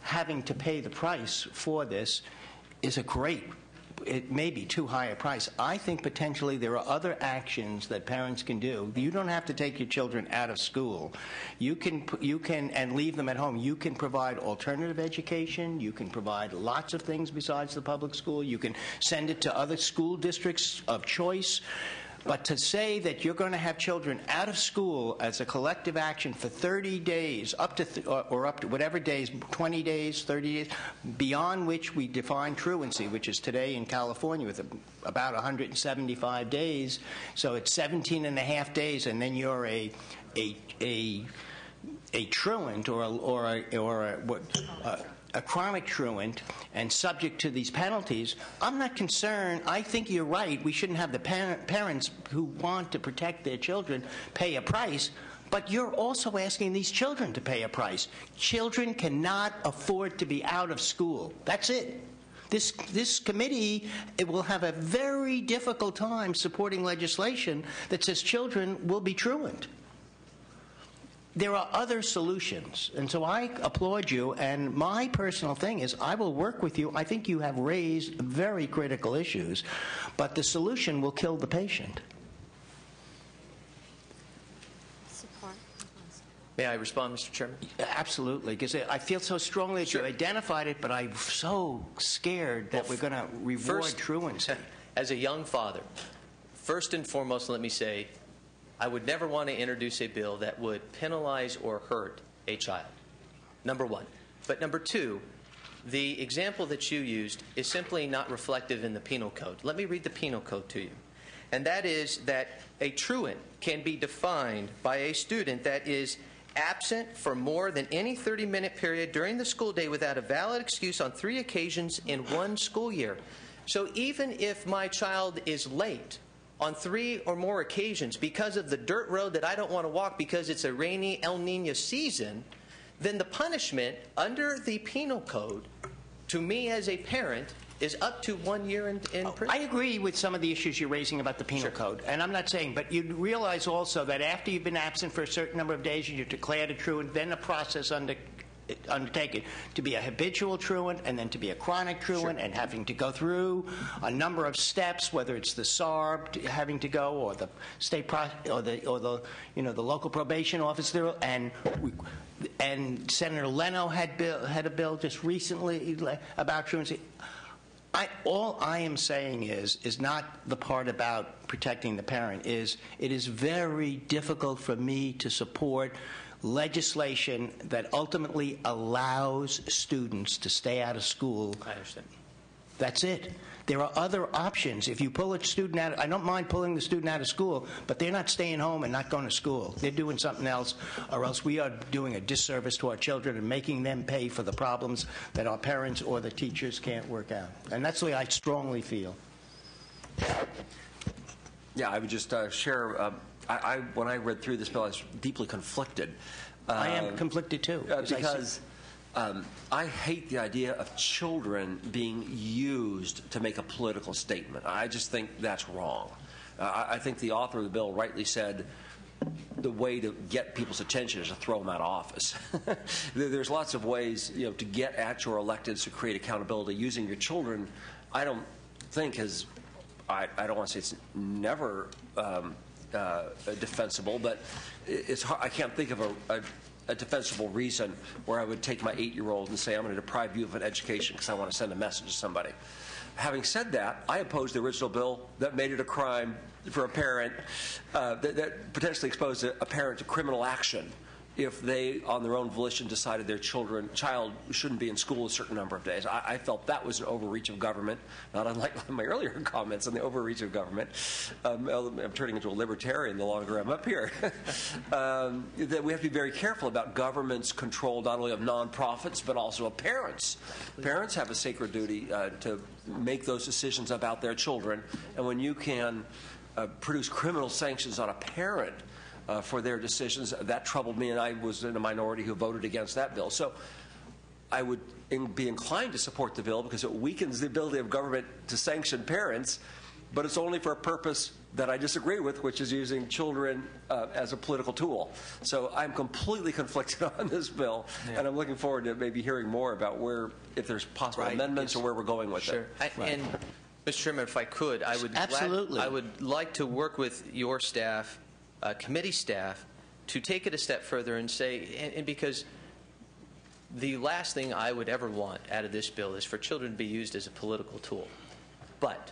having to pay the price for this, is it may be too high a price. I think potentially there are other actions that parents can do. You don't have to take your children out of school. You can and leave them at home. You can provide alternative education. You can provide lots of things besides the public school. You can send it to other school districts of choice. But to say that you're going to have children out of school as a collective action for 30 days, up to whatever days, 20 days, 30 days, beyond which we define truancy, which is today in California with about 175 days, so it's 17 and a half days, and then you're a truant a chronic truant and subject to these penalties. I'm not concerned. I think you're right. We shouldn't have the parents who want to protect their children pay a price, but you're also asking these children to pay a price. Children cannot afford to be out of school. That's it. This committee will have a very difficult time supporting legislation that says children will be truant. There are other solutions, and so I applaud you, and my personal thing is I will work with you. I think you have raised very critical issues, but the solution will kill the patient. Support. May I respond, Mr. Chairman? Absolutely, because I feel so strongly that you identified it, but I'm so scared that we're going to reward truancy. As a young father, first and foremost, let me say, I would never want to introduce a bill that would penalize or hurt a child, number one. But number two, the example that you used is simply not reflective in the penal code. Let me read the penal code to you. And that is that a truant can be defined by a student that is absent for more than any 30-minute period during the school day without a valid excuse on 3 occasions in 1 school year. So even if my child is late on 3 or more occasions because of the dirt road that I don't want to walk because it's a rainy El Nino season, then the punishment under the penal code to me as a parent is up to 1 year in prison. I agree with some of the issues you're raising about the penal code, and I'm not saying, but you realize also that after you've been absent for a certain number of days, you're declared a truant, then a process undertaken to be a habitual truant and then to be a chronic truant, and having to go through a number of steps, whether it's the SARB having to go or the state or the local probation office there, and Senator Leno had a bill just recently about truancy. All I am saying is not the part about protecting the parent. It is very difficult for me to support legislation that ultimately allows students to stay out of school. I understand. That's it. There are other options. If you pull a student out, I don't mind pulling the student out of school, but they're not staying home and not going to school. They're doing something else, or else we are doing a disservice to our children and making them pay for the problems that our parents or the teachers can't work out. And that's the way I strongly feel. Yeah, I would just share. When I read through this bill, I was deeply conflicted. I am conflicted too. Because I hate the idea of children being used to make a political statement. I just think that's wrong. I think the author of the bill rightly said the way to get people's attention is to throw them out of office. There's lots of ways, to get at your electeds to create accountability. Using your children, I don't think I don't want to say it's never defensible, but it's hard. I can't think of a defensible reason where I would take my 8-year-old and say, I'm going to deprive you of an education because I want to send a message to somebody. Having said that, I opposed the original bill that made it a crime for a parent, that potentially exposed a parent to criminal action if they, on their own volition, decided their child shouldn't be in school a certain number of days. I felt that was an overreach of government, not unlike my earlier comments on the overreach of government. I'm turning into a libertarian the longer I'm up here. That we have to be very careful about government's control not only of nonprofits but also of parents. Parents have a sacred duty to make those decisions about their children, and when you can produce criminal sanctions on a parent for their decisions, that troubled me, and I was in a minority who voted against that bill. So I would be inclined to support the bill because it weakens the ability of government to sanction parents, but it's only for a purpose that I disagree with, which is using children as a political tool. So I'm completely conflicted on this bill, and I'm looking forward to maybe hearing more about if there's possible amendments or where we're going with it. And Mr. Chairman, if I could, I would like to work with your staff, committee staff, to take it a step further and say, and because the last thing I would ever want out of this bill is for children to be used as a political tool. But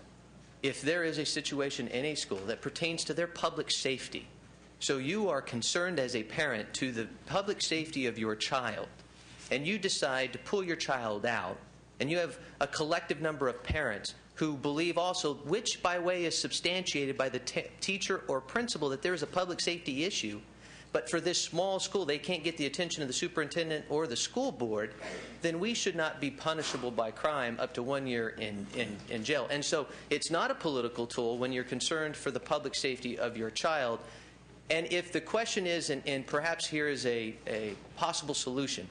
if there is a situation in a school that pertains to their public safety, so you are concerned as a parent to the public safety of your child, and you decide to pull your child out, and you have a collective number of parents who believe also, which by way is substantiated by the teacher or principal, that there is a public safety issue, but for this small school they can't get the attention of the superintendent or the school board, then we should not be punishable by crime up to 1 year in jail. And so it's not a political tool when you're concerned for the public safety of your child. And if the question is, and perhaps here is a possible solution,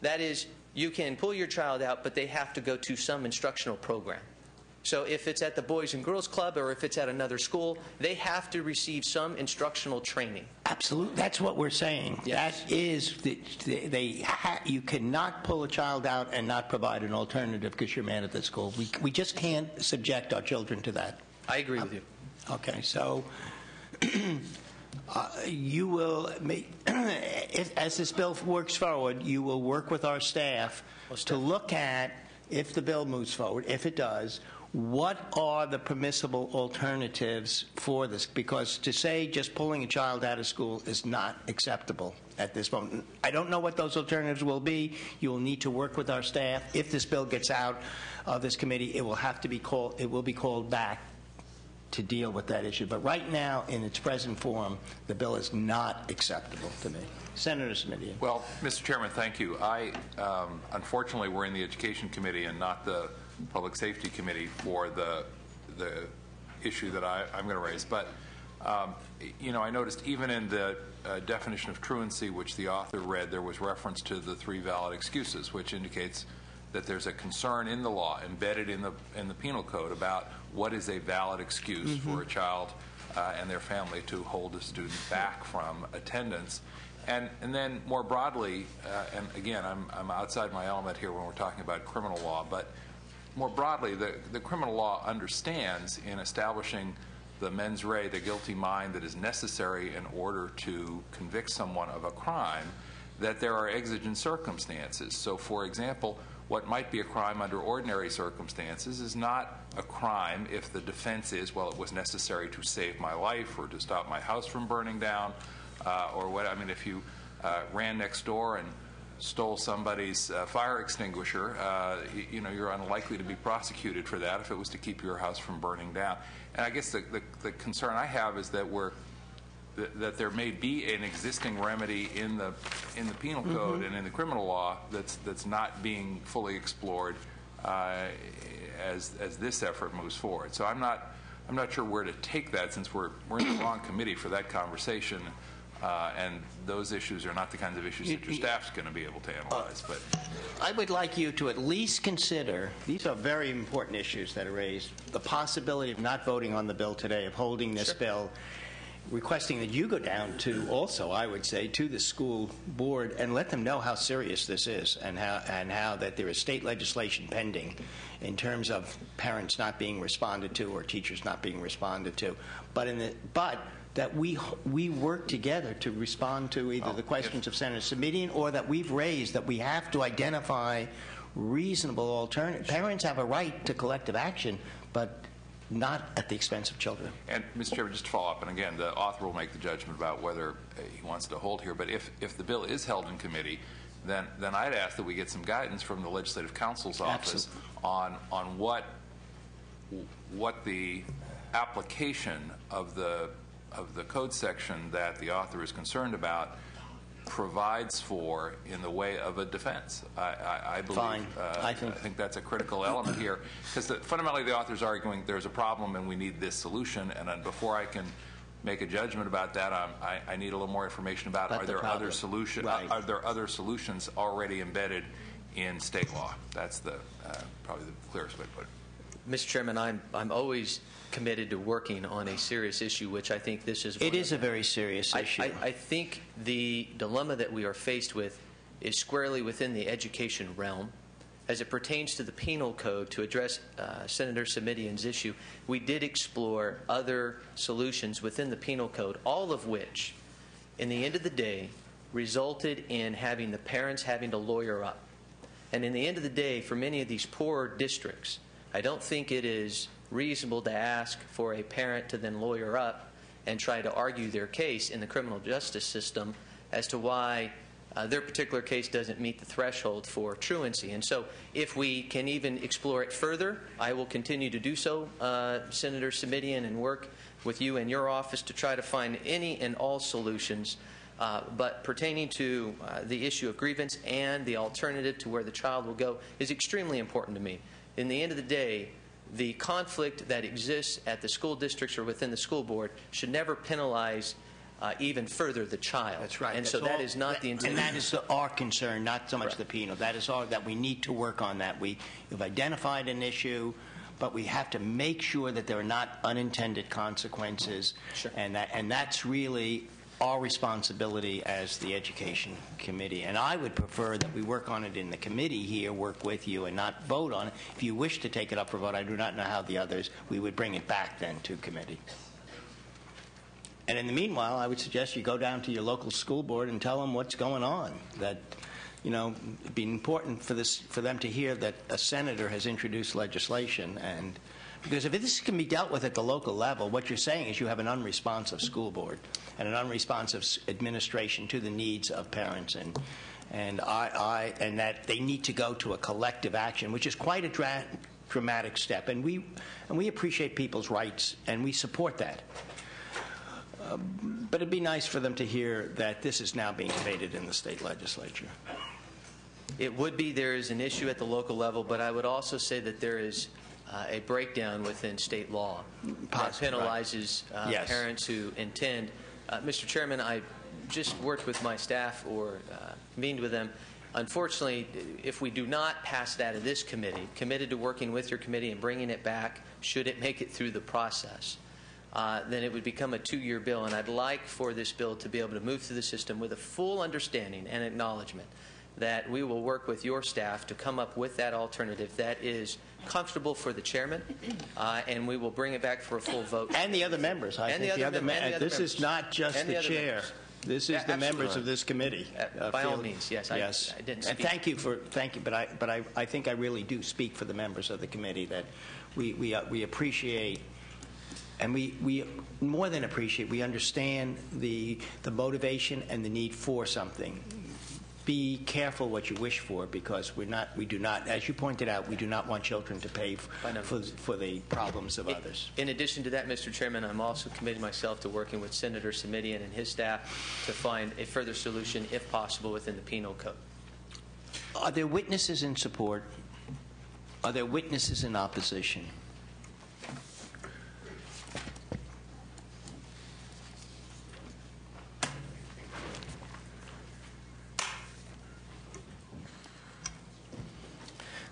that is, you can pull your child out, but they have to go to some instructional program. So if it's at the Boys and Girls Club or if it's at another school, they have to receive some instructional training. Absolutely. That's what we're saying. Yes. That is, you cannot pull a child out and not provide an alternative because you're mad at the school. We just can't subject our children to that. I agree with you. Okay, so you will make, as this bill works forward, you will work with our staff to look at, if the bill moves forward, if it does, what are the permissible alternatives for this? Because to say just pulling a child out of school is not acceptable at this moment. I don't know what those alternatives will be. You will need to work with our staff. If this bill gets out of this committee, it will have to be called. It will be called back to deal with that issue. But right now, in its present form, the bill is not acceptable to me. Senator Simitian. Well, Mr. Chairman, thank you. Unfortunately, we're in the Education Committee and not the Public Safety Committee for the issue that I'm going to raise. But, I noticed even in the definition of truancy, which the author read, there was reference to the 3 valid excuses, which indicates that there's a concern in the law embedded in the penal code about what is a valid excuse for a child and their family to hold a student back from attendance. And then more broadly, and again, I'm outside my element here when we're talking about criminal law, but more broadly, the criminal law understands in establishing the mens rea, the guilty mind that is necessary in order to convict someone of a crime, that there are exigent circumstances. So, for example, what might be a crime under ordinary circumstances is not a crime if the defense is, well, it was necessary to save my life or to stop my house from burning down, or what. I mean, if you ran next door and stole somebody's fire extinguisher, you're unlikely to be prosecuted for that if it was to keep your house from burning down. And I guess the concern I have is that that there may be an existing remedy in the penal code and in the criminal law that's not being fully explored as this effort moves forward. So I'm not sure where to take that, since we're in the wrong committee for that conversation. And those issues are not the kinds of issues that your staff's going to be able to analyze. But I would like you to at least consider, these are very important issues that are raised, the possibility of not voting on the bill today, of holding this bill, requesting that you go down to also, I would say, to the school board and let them know how serious this is and how that there is state legislation pending in terms of parents not being responded to or teachers not being responded to. But that we work together to respond to either the questions of Senator Simitian or that we've raised, that we have to identify reasonable alternatives. Parents have a right to collective action, but not at the expense of children. And, Mr. Chairman, just to follow up, and again, the author will make the judgment about whether he wants to hold here, but if the bill is held in committee, then I'd ask that we get some guidance from the Legislative Counsel's office on what the application of the code section that the author is concerned about provides for in the way of a defense. I believe. Fine. I think that's a critical element here, because fundamentally the author's arguing there's a problem and we need this solution. And then before I can make a judgment about that, I need a little more information about are there other solutions? Right. Are there other solutions already embedded in state law? That's probably the clearest way to put it. Mr. Chairman, I'm always committed to working on a serious issue, which I think this is. It is a very serious issue. I think the dilemma that we are faced with is squarely within the education realm. As it pertains to the penal code, to address Senator Simitian's issue, we did explore other solutions within the penal code, all of which, in the end of the day, resulted in having the parents having to lawyer up. And in the end of the day, for many of these poor districts, I don't think it is reasonable to ask for a parent to then lawyer up and try to argue their case in the criminal justice system as to why their particular case doesn't meet the threshold for truancy. And so if we can even explore it further, I will continue to do so, Senator Simitian, and work with you and your office to try to find any and all solutions. But pertaining to the issue of grievance and the alternative to where the child will go is extremely important to me. In the end of the day, the conflict that exists at the school districts or within the school board should never penalize even further the child. That's right. And so that is not the intent. And that is our concern, not so much the penal. That is that we need to work on that. We've identified an issue, but we have to make sure that there are not unintended consequences. Sure. And that's really our responsibility as the Education Committee. And I would prefer that we work on it in the committee here, work with you, and not vote on it. If you wish to take it up for vote, I do not know how the others, we would bring it back then to committee. And in the meanwhile, I would suggest you go down to your local school board and tell them what's going on. That, it'd be important for them to hear that a senator has introduced legislation. And because if this can be dealt with at the local level, what you're saying is you have an unresponsive school board and an unresponsive administration to the needs of parents, and that they need to go to a collective action, which is quite a dramatic step. And we appreciate people's rights, and we support that. But it'd be nice for them to hear that this is now being debated in the state legislature. It would be. There is an issue at the local level, but I would also say that there is a breakdown within state law that penalizes parents who intend. Mr. Chairman, I just worked with my staff or convened with them. Unfortunately, if we do not pass that in this committee, committed to working with your committee and bringing it back, should it make it through the process, then it would become a 2-year bill. And I'd like for this bill to be able to move through the system with a full understanding and acknowledgement that we will work with your staff to come up with that alternative that is comfortable for the chairman, and we will bring it back for a full vote. And the other members. This is not just the chair. This is the members of this committee. By all means, yes. I didn't speak. And thank you. But I think I really do speak for the members of the committee that we appreciate. And we more than appreciate, we understand the motivation and the need for something. Be careful what you wish for, because we do not, as you pointed out, we do not want children to pay for the problems of others. In addition to that, Mr. Chairman, I'm also committed myself to working with Senator Simitian and his staff to find a further solution, if possible, within the penal code. Are there witnesses in support? Are there witnesses in opposition?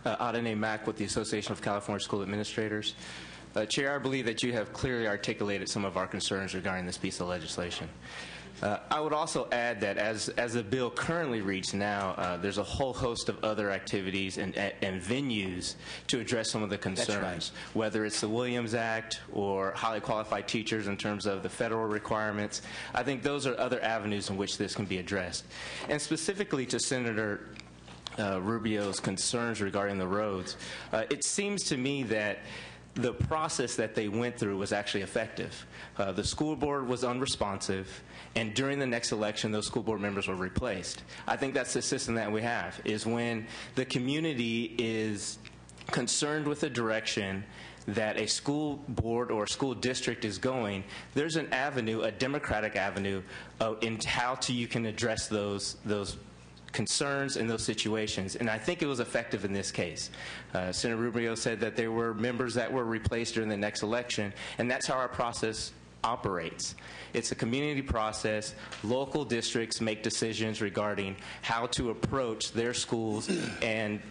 Adene Mack with the Association of California School Administrators. Chair, I believe that you have clearly articulated some of our concerns regarding this piece of legislation. I would also add that as the bill currently reads now, there's a whole host of other activities and venues to address some of the concerns, whether it's the Williams Act or highly qualified teachers in terms of the federal requirements. I think those are other avenues in which this can be addressed. And specifically to Senator Rubio's concerns regarding the roads, it seems to me that the process that they went through was actually effective. The school board was unresponsive, and during the next election, those school board members were replaced. I think that's the system that we have, is when the community is concerned with the direction that a school board or a school district is going, there's an avenue, a democratic avenue, in how you can address those concerns in those situations. And I think it was effective in this case. Senator Rubio said that there were members that were replaced during the next election, and that's how our process operates. It's a community process. Local districts make decisions regarding how to approach their schools and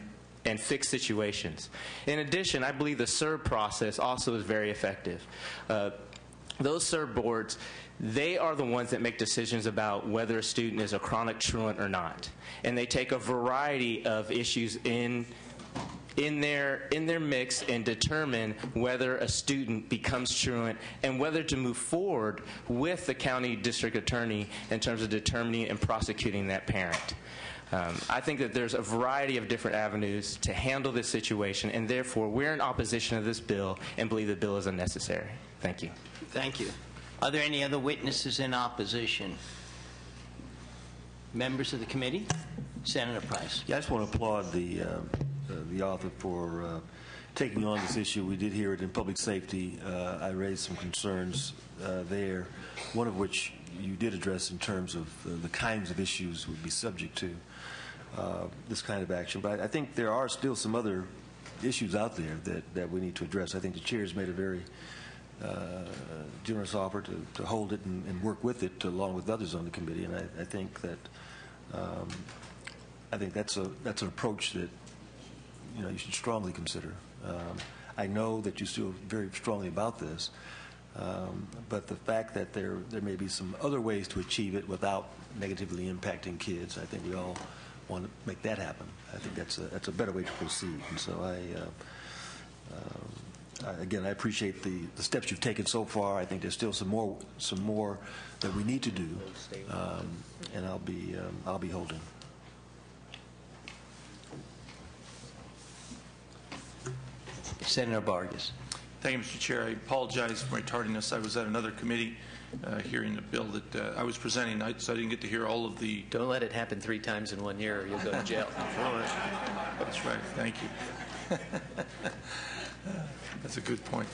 fix situations. In addition, I believe the SERB process also is very effective. Those SERB boards, they are the ones that make decisions about whether a student is a chronic truant or not. And they take a variety of issues in their mix and determine whether a student becomes truant and whether to move forward with the county district attorney in terms of determining and prosecuting that parent. I think that there's a variety of different avenues to handle this situation, and therefore we're in opposition to this bill and believe the bill is unnecessary. Thank you. Thank you. Are there any other witnesses in opposition? Members of the committee? Senator Price. Yeah, I just want to applaud the author for taking on this issue. We did hear it in public safety. I raised some concerns there, one of which you did address in terms of the kinds of issues would be subject to this kind of action. But I think there are still some other issues out there that we need to address. I think the chair has made a very generous offer to hold it and work with it along with others on the committee, and I think that that's an approach that you should strongly consider. I know that you feel very strongly about this, but the fact that there may be some other ways to achieve it without negatively impacting kids, I think we all want to make that happen. I think that's a better way to proceed. And so again, I appreciate the steps you've taken so far. I think there's still some more that we need to do, and I'll be holding. Senator Vargas. Thank you, Mr. Chair. I apologize for my tardiness. I was at another committee hearing a bill that I was presenting, so I didn't get to hear all of the... Don't let it happen 3 times in 1 year or you'll go to jail. That's right. Thank you. That's a good point.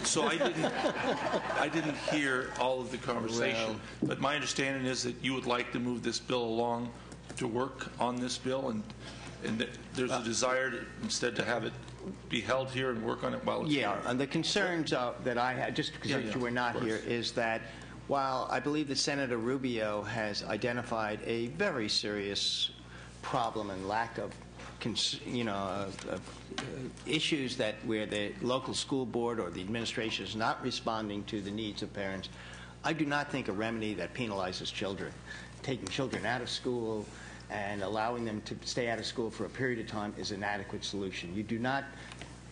So I didn't hear all of the conversation, but my understanding is that you would like to move this bill along to work on this bill, and that there's a desire instead to have it be held here and work on it while it's here. And the concerns that I had, just because you were not here, is that while I believe that Senator Rubio has identified a very serious problem and lack of issues that where the local school board or the administration is not responding to the needs of parents, I do not think a remedy that penalizes children, taking children out of school and allowing them to stay out of school for a period of time is an adequate solution.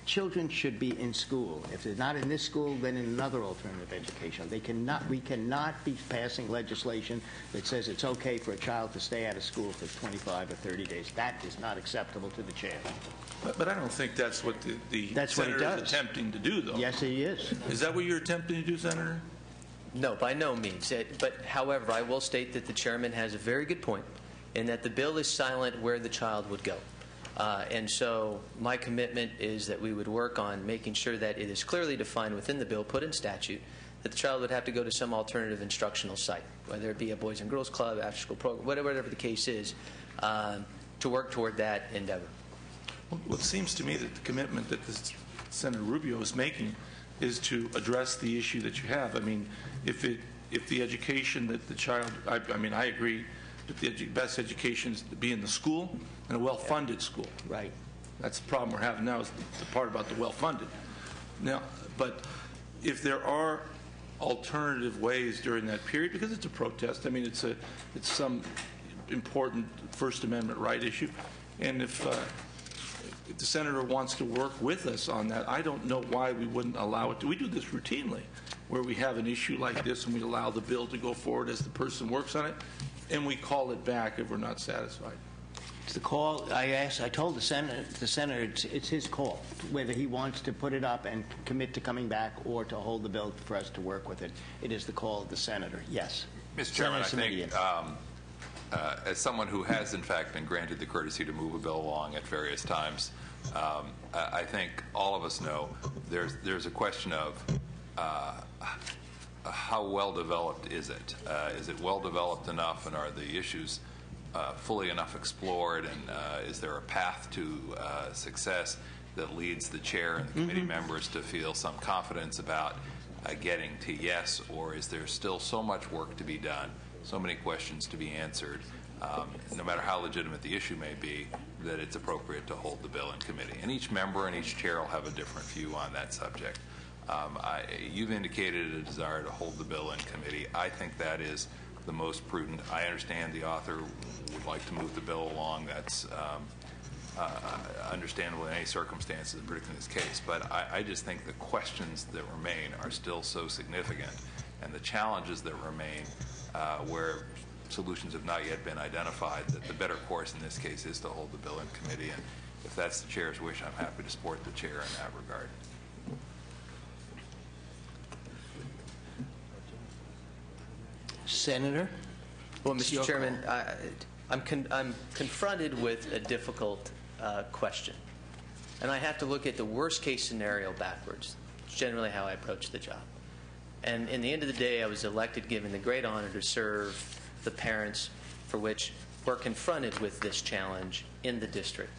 Children should be in school. If they're not in this school, then in another alternative education. We cannot be passing legislation that says it's okay for a child to stay out of school for 25 or 30 days. That is not acceptable to the chair. But I don't think that's what the senator is attempting to do, though. Yes, he is. Is that what you're attempting to do, Senator? No, by no means. But however, I will state that the chairman has a very good point in that the bill is silent where the child would go. And so my commitment is that we would work on making sure that it is clearly defined within the bill, put in statute, that the child would have to go to some alternative instructional site, whether it be a Boys and Girls Club, after-school program, whatever the case is, to work toward that endeavor. Well, it seems to me that the commitment that Senator Rubio is making is to address the issue that you have. I mean, if the education that the child, I agree that the best education is to be in the school and a well-funded school. Right. That's the problem we're having now, is the part about the well-funded. Now, but if there are alternative ways during that period, because it's a protest, I mean, it's some important First Amendment right issue, and if the senator wants to work with us on that, I don't know why we wouldn't allow it. We do this routinely, where we have an issue like this and we allow the bill to go forward as the person works on it, and we call it back if we're not satisfied. It's the call. I told the senator it's his call whether he wants to put it up and commit to coming back or to hold the bill for us to work with it. It is the call of the senator. Yes. Mr. Chairman, I think as someone who has in fact been granted the courtesy to move a bill along at various times, I think all of us know there's a question of how well developed is it? Is it well developed enough, and are the issues fully enough explored, and is there a path to success that leads the chair and the committee members to feel some confidence about getting to yes, or is there still so much work to be done, so many questions to be answered, no matter how legitimate the issue may be, that it's appropriate to hold the bill in committee? And each member and each chair will have a different view on that subject. You've indicated a desire to hold the bill in committee. I think that is the most prudent. I understand the author would like to move the bill along. That's understandable in any circumstances, particularly in this case. But I just think the questions that remain are still so significant, and the challenges that remain where solutions have not yet been identified, that the better course in this case is to hold the bill in committee. And if that's the chair's wish, I'm happy to support the chair in that regard. Senator? Well, Mr. Chairman, I'm confronted with a difficult question. And I have to look at the worst case scenario backwards. It's generally how I approach the job. And in the end of the day, I was elected given the great honor to serve the parents for which we're confronted with this challenge in the district.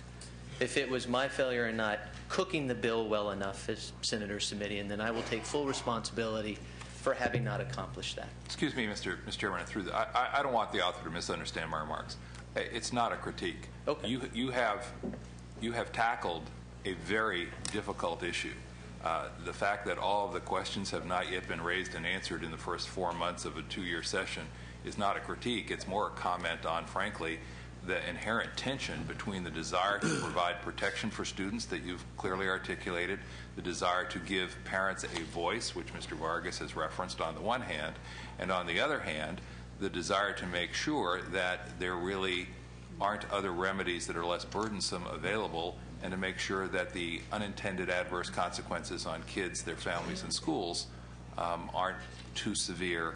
If it was my failure in not cooking the bill well enough, as Senator Simitian, then I will take full responsibility for having not accomplished that. Excuse me, Mr. Chairman, I don't want the author to misunderstand my remarks. It's not a critique. Okay. You have tackled a very difficult issue. The fact that all of the questions have not yet been raised and answered in the first 4 months of a 2-year session is not a critique. It's more a comment on, frankly, the inherent tension between the desire to provide protection for students that you've clearly articulated, the desire to give parents a voice, which Mr. Vargas has referenced on the one hand, and on the other hand, the desire to make sure that there really aren't other remedies that are less burdensome available, and to make sure that the unintended adverse consequences on kids, their families, and schools aren't too severe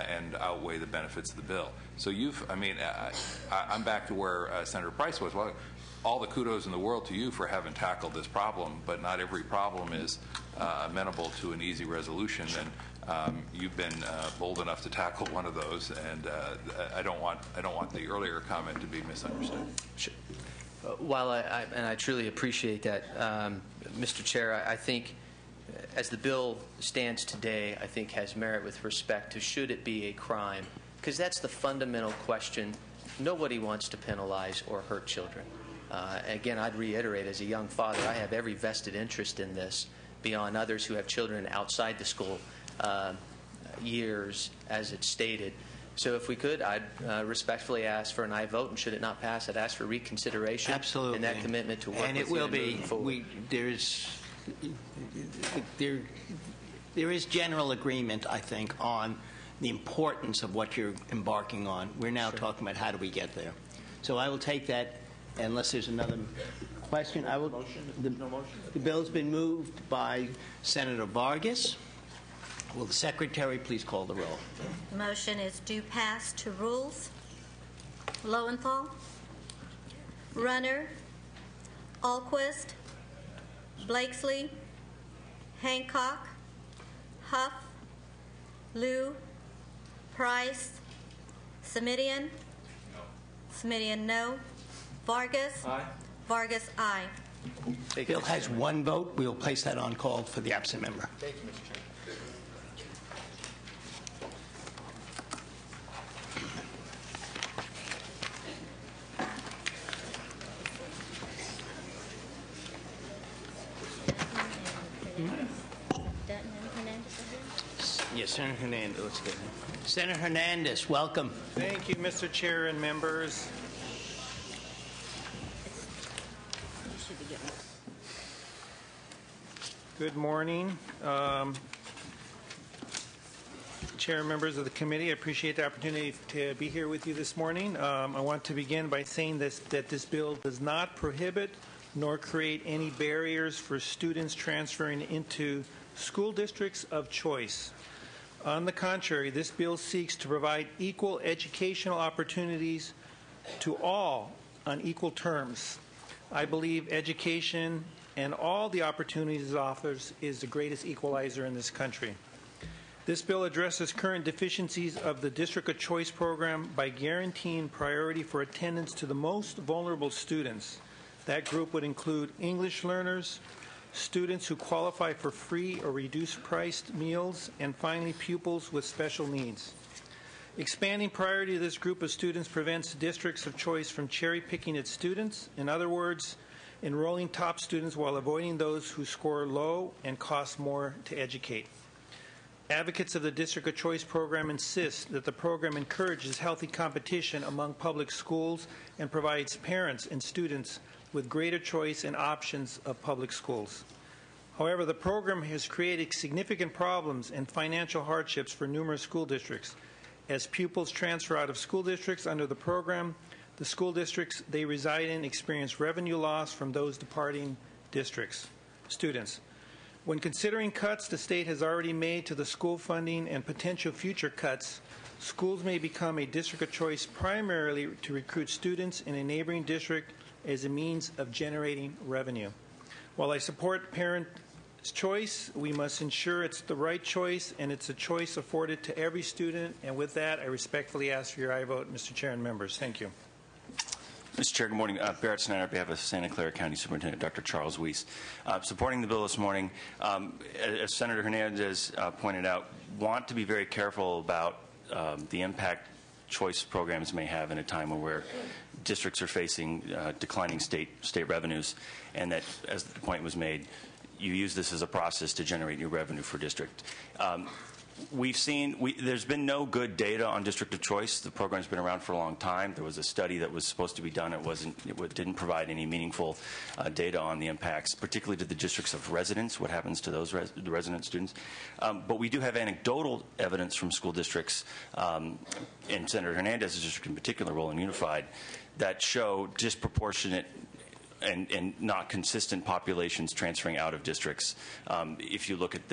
and outweigh the benefits of the bill. So I'm back to where Senator Price was. Well, all the kudos in the world to you for having tackled this problem, but not every problem is amenable to an easy resolution. And you've been bold enough to tackle one of those, and I don't want the earlier comment to be misunderstood. Sure. While I truly appreciate that, Mr. Chair, I think as the bill stands today, I think has merit with respect to should it be a crime, because that's the fundamental question. Nobody wants to penalize or hurt children. Again, I'd reiterate, as a young father, I have every vested interest in this beyond others who have children outside the school years, as it's stated. So if we could, I'd respectfully ask for an aye vote, and should it not pass, I'd ask for reconsideration. Absolutely. And that commitment to work and with it will you be. There is general agreement, I think, on the importance of what you're embarking on. We're now talking about how do we get there. So I will take that, unless there's another question. I will. No motion. The bill's been moved by Senator Vargas. Will the Secretary please call the roll? The motion is due pass to rules. Lowenthal, Runner, Alquist, Blakesley, Hancock, Huff, Liu, Price, Simitian. Simitian, no. Vargas. Aye. Vargas, aye. The bill has one vote. We will place that on call for the absent member. Thank you, Mr. Chairman. Yes, Senator Hernandez. Let's get him. Senator Hernandez, welcome. Thank you, Mr. Chair and members. Good morning. Chair and members of the committee, I appreciate the opportunity to be here with you this morning. I want to begin by saying that this bill does not prohibit nor create any barriers for students transferring into school districts of choice. On the contrary, this bill seeks to provide equal educational opportunities to all on equal terms. I believe education and all the opportunities it offers is the greatest equalizer in this country. This bill addresses current deficiencies of the District of Choice program by guaranteeing priority for attendance to the most vulnerable students. That group would include English learners, students who qualify for free or reduced-priced meals, and finally, pupils with special needs. Expanding priority to this group of students prevents districts of choice from cherry-picking its students. In other words, enrolling top students while avoiding those who score low and cost more to educate. Advocates of the District of Choice program insist that the program encourages healthy competition among public schools and provides parents and students with greater choice and options of public schools. However, the program has created significant problems and financial hardships for numerous school districts. As pupils transfer out of school districts under the program, the school districts they reside in experience revenue loss from those departing students. When considering cuts the state has already made to the school funding and potential future cuts, schools may become a district of choice primarily to recruit students in a neighboring district as a means of generating revenue. While I support parents' choice, we must ensure it's the right choice and it's a choice afforded to every student. And with that, I respectfully ask for your aye vote, Mr. Chair and members. Thank you. Mr. Chair, good morning. Barrett Snyder on behalf of Santa Clara County Superintendent Dr. Charles Weiss. Supporting the bill this morning, as Senator Hernandez pointed out, want to be very careful about the impact choice programs may have in a time where districts are facing declining state revenues, and that, as the point was made, you use this as a process to generate new revenue for district. There's been no good data on district of choice. The program's been around for a long time. There was a study that was supposed to be done. It didn't provide any meaningful data on the impacts, particularly to the districts of residents, what happens to those the resident students. But we do have anecdotal evidence from school districts, and Senator Hernandez's district in particular, Roland Unified, that show disproportionate and not consistent populations transferring out of districts. If you look at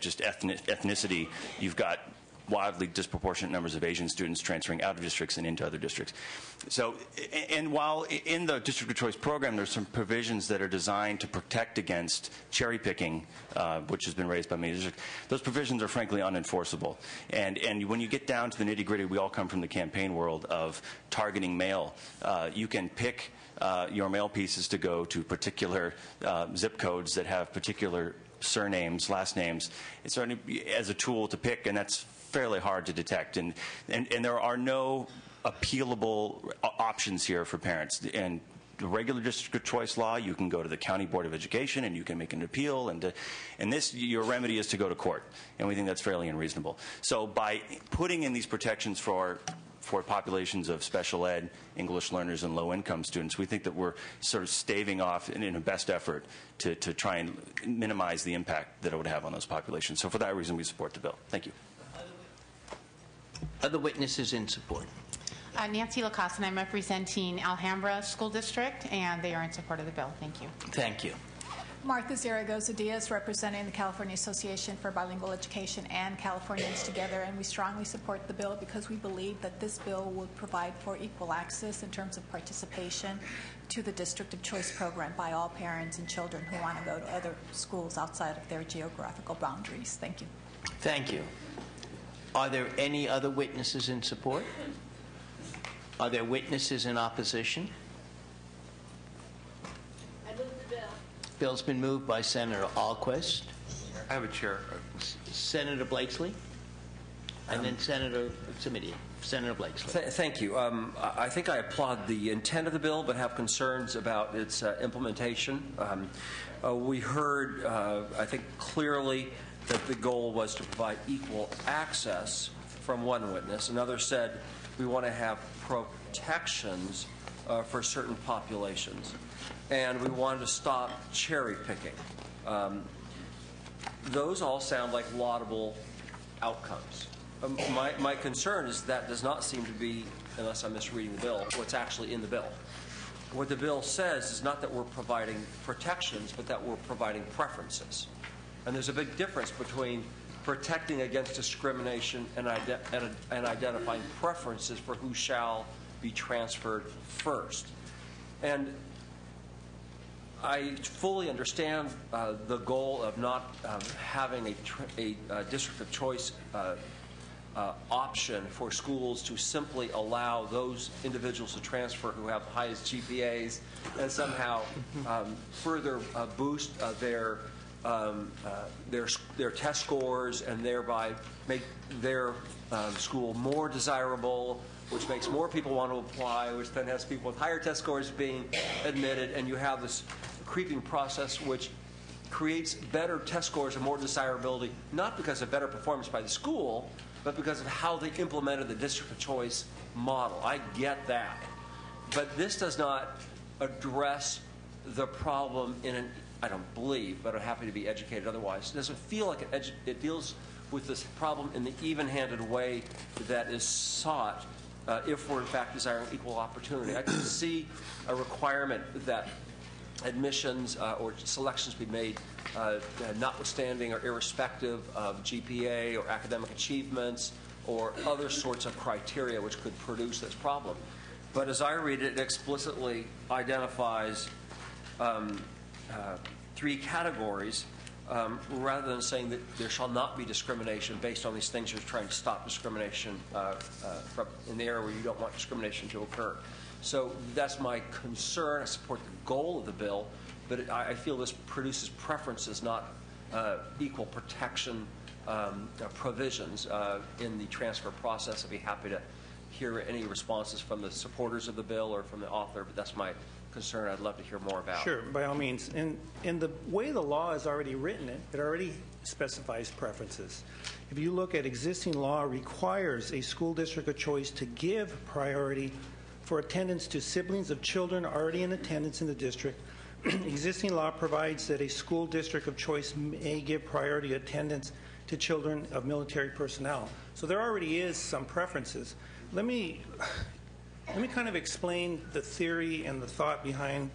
just ethnicity, you've got wildly disproportionate numbers of Asian students transferring out of districts and into other districts. So, and while in the District of Choice program, there's some provisions that are designed to protect against cherry picking, which has been raised by many districts, those provisions are frankly unenforceable. And when you get down to the nitty gritty, we all come from the campaign world of targeting mail. You can pick your mail pieces to go to particular zip codes that have particular surnames, last names. It's certainly as a tool to pick, and that's fairly hard to detect. And there are no appealable options here for parents. And the regular district of choice law, you can go to the County Board of Education and you can make an appeal. And this, your remedy is to go to court. And we think that's fairly unreasonable. So by putting in these protections for populations of special ed, English learners, and low-income students, we think that we're sort of staving off in a best effort to try and minimize the impact that it would have on those populations. So for that reason, we support the bill. Thank you. Other witnesses in support. Nancy Lacoste, and I'm representing Alhambra School District, and they are in support of the bill. Thank you. Thank you. Martha Zaragoza Diaz, representing the California Association for Bilingual Education and Californians Together, and we strongly support the bill because we believe that this bill will provide for equal access in terms of participation to the District of Choice program by all parents and children who want to go to other schools outside of their geographical boundaries. Thank you. Thank you. Are there any other witnesses in support? Are there witnesses in opposition? Bill's been moved by Senator Alquist. I have a chair. Senator Blakesley, and then Senator Simitian. Senator Blakesley. Thank you. I think I applaud the intent of the bill, but have concerns about its implementation. We heard, I think, clearly that the goal was to provide equal access from one witness. Another said we want to have protections for certain populations. And we wanted to stop cherry picking. Those all sound like laudable outcomes. My concern is that does not seem to be, unless I'm misreading the bill, what's actually in the bill. What the bill says is not that we're providing protections, but that we're providing preferences. And there's a big difference between protecting against discrimination and identifying preferences for who shall be transferred first. And I fully understand the goal of not having a district of choice option for schools to simply allow those individuals to transfer who have the highest GPAs and somehow further boost their test scores and thereby make their school more desirable, which makes more people want to apply, which then has people with higher test scores being admitted, and you have this creeping process which creates better test scores and more desirability, not because of better performance by the school, but because of how they implemented the district of choice model. I get that. But this does not address the problem in an, I don't believe, but I'm happy to be educated otherwise. It doesn't feel like it deals with this problem in the even-handed way that is sought if we're in fact desiring equal opportunity. I can see a requirement that admissions or selections be made notwithstanding or irrespective of GPA or academic achievements or other sorts of criteria which could produce this problem. But as I read it, it explicitly identifies 3 categories rather than saying that there shall not be discrimination based on these things. You're trying to stop discrimination in the area where you don't want discrimination to occur. So that's my concern. I support the goal of the bill, but I feel this produces preferences, not equal protection provisions in the transfer process. I'd be happy to hear any responses from the supporters of the bill or from the author, but that's my concern I'd love to hear more about. Sure, by all means. In the way the law is already written, it already specifies preferences. If you look at existing law, it requires a school district of choice to give priority for attendance to siblings of children already in attendance in the district. Existing law provides that a school district of choice may give priority attendance to children of military personnel. So there already is some preferences. Let me kind of explain the theory and the thought behind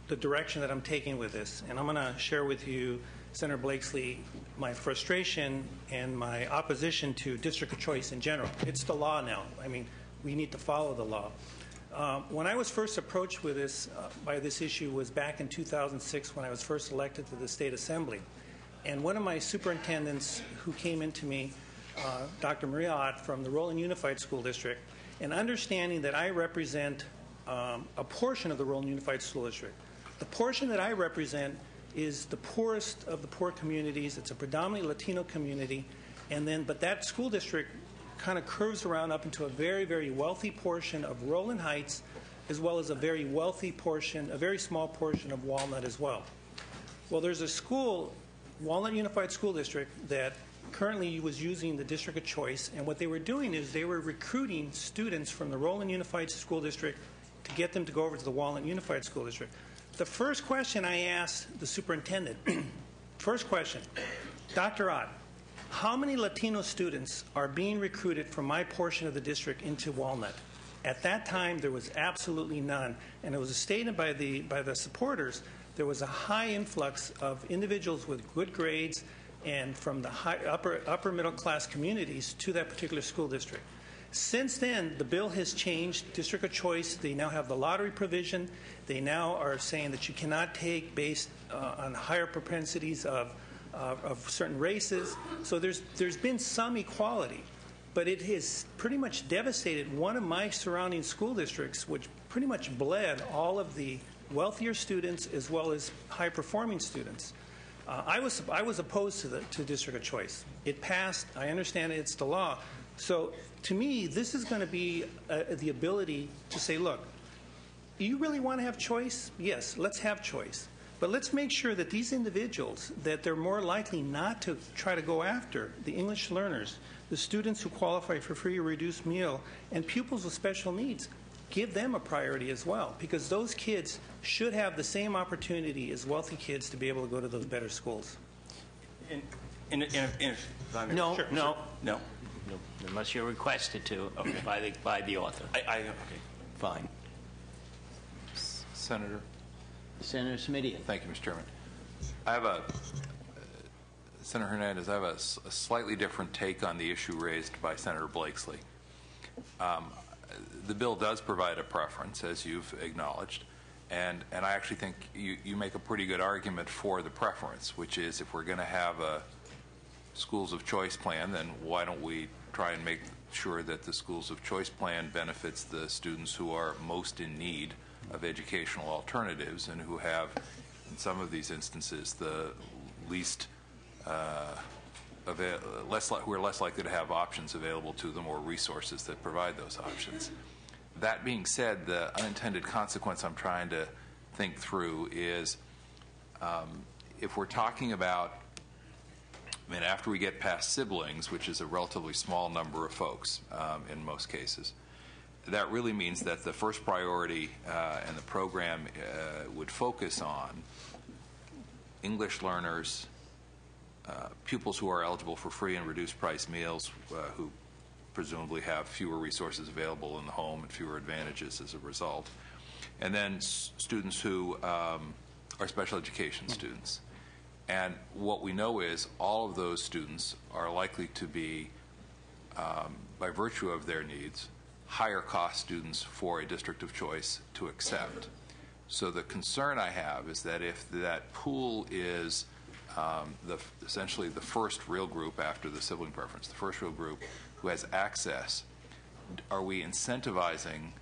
the direction that I'm taking with this. And I'm going to share with you, Senator Blakesley, my frustration and my opposition to district of choice in general. It's the law now. I mean, we need to follow the law. When I was first approached with this, by this issue was back in 2006 when I was first elected to the State Assembly. And one of my superintendents who came into me, Dr. Maria Ott from the Roland Unified School District, and understanding that I represent a portion of the Roland Unified School District. The portion that I represent is the poorest of the poor communities. It's a predominantly Latino community. But that school district kind of curves around up into a very, very wealthy portion of Roland Heights, as well as a very wealthy portion, a very small portion of Walnut as well. Well, there's a school, Walnut Unified School District, that currently was using the district of choice, and what they were doing is they were recruiting students from the Roland Unified School District to get them to go over to the Walnut Unified School District. The first question I asked the superintendent, first question, Dr. Ott, how many Latino students are being recruited from my portion of the district into Walnut? At that time, there was absolutely none, and it was stated by the supporters there was a high influx of individuals with good grades and from the upper middle class communities to that particular school district. Since then, the bill has changed. District of choice, they now have the lottery provision. They now are saying that you cannot take based on higher propensities of certain races. So there's been some equality, but it has pretty much devastated one of my surrounding school districts, which pretty much bled all of the wealthier students as well as high-performing students. I was opposed to district of choice. It passed. I understand it's the law. So to me, this is going to be the ability to say, look, you really want to have choice? Yes, let's have choice. But let's make sure that these individuals, that they're more likely not to try to go after the English learners, the students who qualify for free or reduced meal, and pupils with special needs. Give them a priority as well, because those kids should have the same opportunity as wealthy kids to be able to go to those better schools. In No, Sure. no. No. Unless you're requested to by the author. Okay. Fine. Senator. Senator Smidian. Thank you, Mr. Chairman. Senator Hernandez, I have a slightly different take on the issue raised by Senator Blakesley. The bill does provide a preference, as you've acknowledged, and I actually think you make a pretty good argument for the preference, which is if we're going to have a schools of choice plan, then why don't we try and make sure that the schools of choice plan benefits the students who are most in need of educational alternatives and who have, in some of these instances, the least who are less likely to have options available to them or resources that provide those options. That being said, the unintended consequence I'm trying to think through is if we're talking about, after we get past siblings, which is a relatively small number of folks in most cases, that really means that the first priority and the program would focus on English learners, pupils who are eligible for free and reduced price meals, who presumably have fewer resources available in the home and fewer advantages as a result, and then students who are special education students. And what we know is all of those students are likely to be, by virtue of their needs, higher cost students for a district of choice to accept. So the concern I have is that if that pool is essentially the first real group after the sibling preference, the first real group who has access, are we incentivizing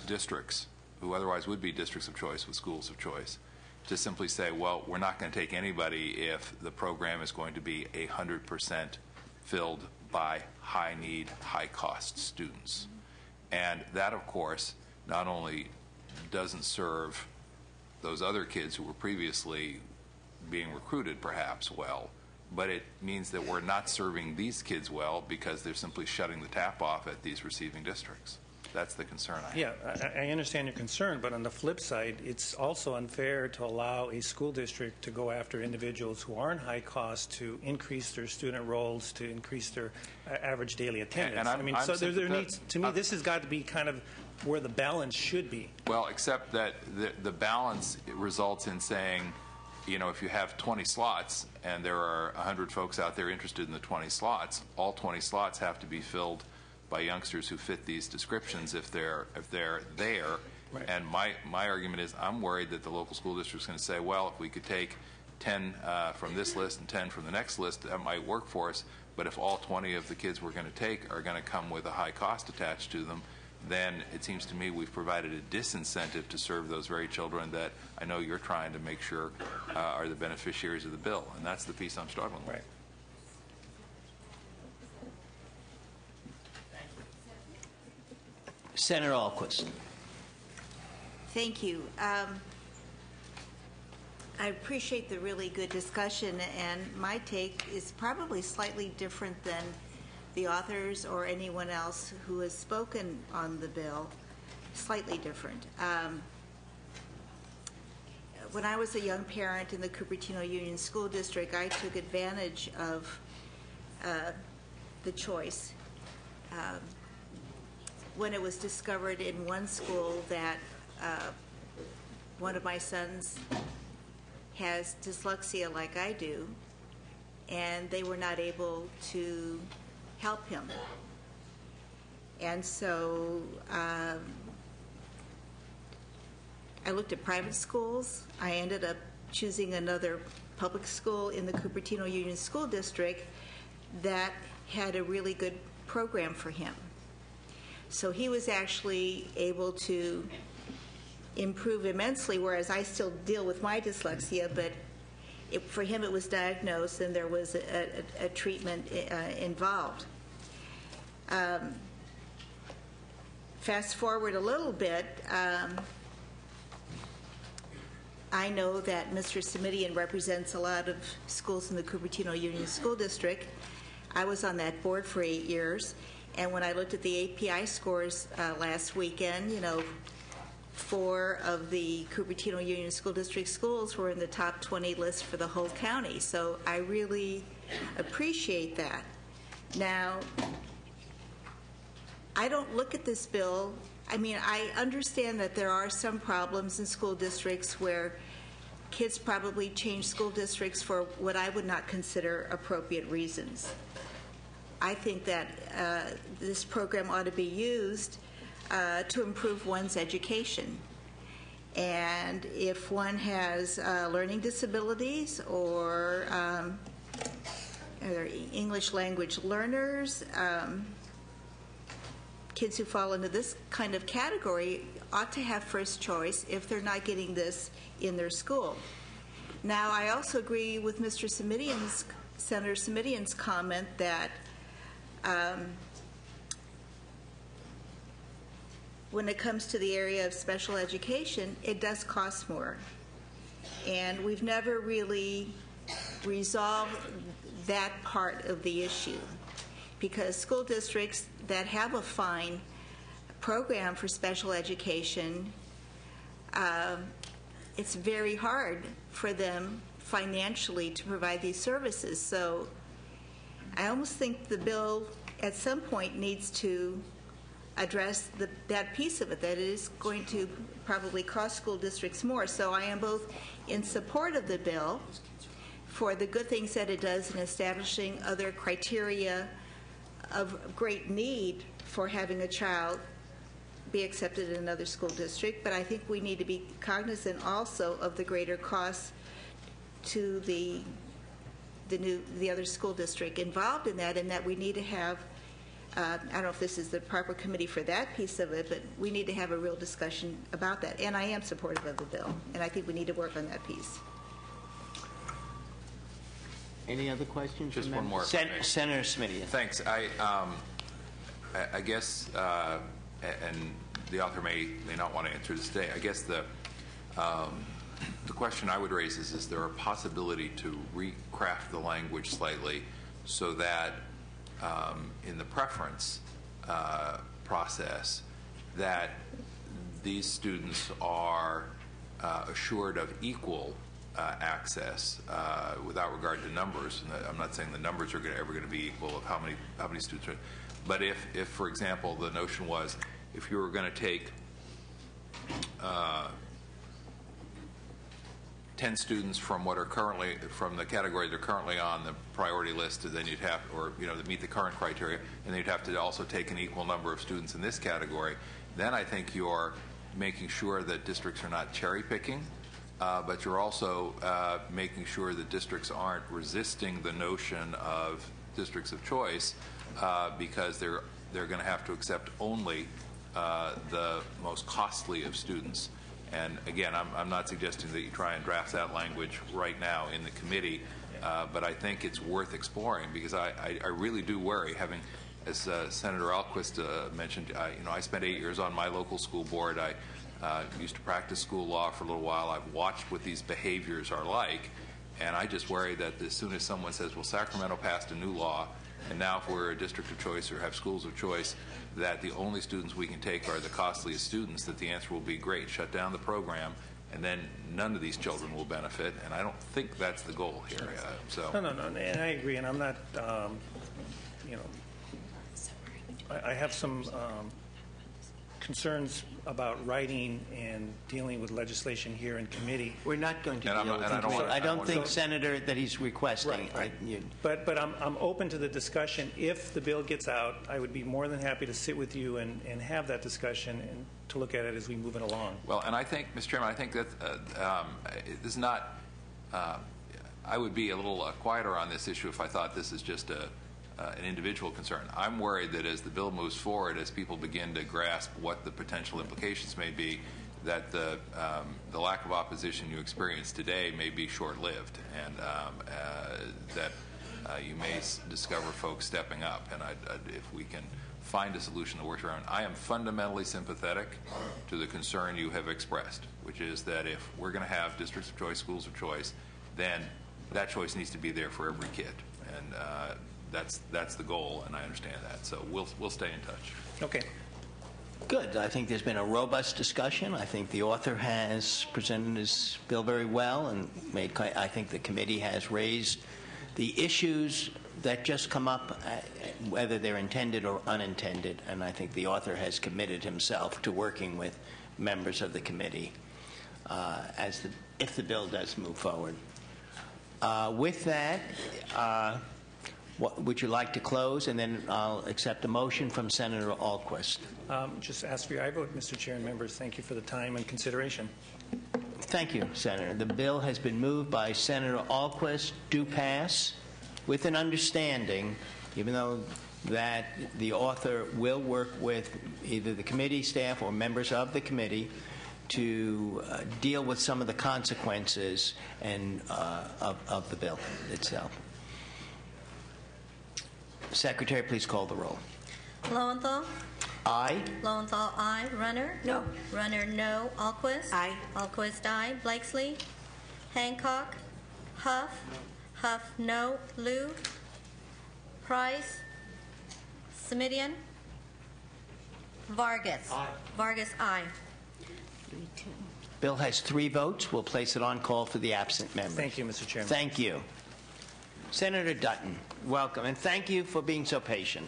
districts who otherwise would be districts of choice with schools of choice to simply say, well, we're not going to take anybody if the program is going to be 100% filled by high-need, high-cost students? And that, of course, not only doesn't serve those other kids who were previously being recruited perhaps well, but it means that we're not serving these kids well because they're simply shutting the tap off at these receiving districts. That's the concern I have. Yeah, I understand your concern, but on the flip side, it's also unfair to allow a school district to go after individuals who aren't high cost to increase their student rolls, to increase their average daily attendance. To me, this has got to be kind of where the balance should be. Well, except that the balance results in saying, if you have 20 slots and there are 100 folks out there interested in the 20 slots, all 20 slots have to be filled by youngsters who fit these descriptions if they're there. Right. And my argument is I'm worried that the local school district is going to say, well, if we could take 10 from this list and 10 from the next list, that might work for us. But if all 20 of the kids we're going to take are going to come with a high cost attached to them, then it seems to me we've provided a disincentive to serve those very children that I know you're trying to make sure are the beneficiaries of the bill. And that's the piece I'm struggling with. Right. Senator Alquist. Thank you. I appreciate the really good discussion, and my take is probably slightly different than the authors or anyone else who has spoken on the bill. Slightly different. When I was a young parent in the Cupertino Union School District, I took advantage of the choice. When it was discovered in one school that one of my sons has dyslexia like I do, and they were not able to help him. And so I looked at private schools. I ended up choosing another public school in the Cupertino Union School District that had a really good program for him. So he was actually able to improve immensely, whereas I still deal with my dyslexia, but for him it was diagnosed and there was a treatment involved. Fast forward a little bit, I know that Mr. Simidian represents a lot of schools in the Cupertino Union School District. I was on that board for 8 years. And when I looked at the API scores last weekend, 4 of the Cupertino Union School District schools were in the top 20 list for the whole county. So I really appreciate that. Now, I don't look at this bill, I mean, I understand that there are some problems in school districts where kids probably change school districts for what I would not consider appropriate reasons. I think that this program ought to be used to improve one's education. And if one has learning disabilities or English language learners, kids who fall into this kind of category ought to have first choice if they're not getting this in their school. Now, I also agree with Senator Simitian's comment that when it comes to the area of special education, it does cost more. And we've never really resolved that part of the issue, because school districts that have a fine program for special education, it's very hard for them financially to provide these services. So I almost think the bill at some point needs to address that piece of it, that it is going to probably cost school districts more. So I am both in support of the bill for the good things that it does in establishing other criteria of great need for having a child be accepted in another school district, but I think we need to be cognizant also of the greater costs to the other school district involved in that, and that we need to have, I don't know if this is the proper committee for that piece of it, but we need to have a real discussion about that. And I am supportive of the bill, and I think we need to work on that piece. Any other questions? Just one more. Senator Simitian. Thanks. I guess, and the author may not want to answer this today. I guess the question I would raise is there a possibility to recraft the language slightly so that in the preference process that these students are assured of equal access without regard to numbers. And I'm not saying the numbers are ever going to be equal of how many students are, but if for example the notion was if you were going to take 10 students from what are currently from the category they're currently on the priority list, then you'd have, or that meet the current criteria, and then you'd have to also take an equal number of students in this category. Then I think you're making sure that districts are not cherry picking, but you're also making sure that districts aren't resisting the notion of districts of choice because they're going to have to accept only the most costly of students. And again, I'm not suggesting that you try and draft that language right now in the committee, but I think it's worth exploring because I really do worry, having, as Senator Alquist mentioned, I spent 8 years on my local school board. I used to practice school law for a little while. I've watched what these behaviors are like, and I just worry that as soon as someone says, well, Sacramento passed a new law, and now if we're a district of choice or have schools of choice, that the only students we can take are the costliest students, that the answer will be great, shut down the program, and then none of these children will benefit. And I don't think that's the goal here. No, and I agree, and I'm not, I have some concerns about writing and dealing with legislation here in committee. We're not going to deal with it. I don't think, Senator, that he's requesting. Right. But I'm open to the discussion. If the bill gets out, I would be more than happy to sit with you and have that discussion and to look at it as we move it along. Well, and I think, Mr. Chairman, I think that this is not, I would be a little quieter on this issue if I thought this is just an individual concern. I'm worried that as the bill moves forward, as people begin to grasp what the potential implications may be, that the lack of opposition you experience today may be short-lived, and that you may discover folks stepping up. And if we can find a solution that works around, I am fundamentally sympathetic to the concern you have expressed, which is that if we're going to have districts of choice, schools of choice, then that choice needs to be there for every kid. And that's the goal, and I understand that. So we'll stay in touch. Okay. Good. I think there's been a robust discussion. I think the author has presented his bill very well, and I think the committee has raised the issues that just come up, whether they're intended or unintended, and I think the author has committed himself to working with members of the committee if the bill does move forward. With that, would you like to close, and then I'll accept a motion from Senator Ahlquist. Just ask for your aye vote, Mr. Chair and members. Thank you for the time and consideration. Thank you, Senator. The bill has been moved by Senator Ahlquist to pass with an understanding, even though that the author will work with either the committee staff or members of the committee to deal with some of the consequences of the bill itself. Secretary, please call the roll. Lowenthal? Aye. Lowenthal, aye. Runner? No. Runner, no. Ahlquist? Aye. Ahlquist, aye. Blakesley? Hancock? Huff? Huff, no. Lou? Price? Semidian? Vargas? Aye. Vargas, aye. Bill has 3 votes. We'll place it on call for the absent members. Thank you, Mr. Chairman. Thank you. Senator Dutton, welcome, and thank you for being so patient.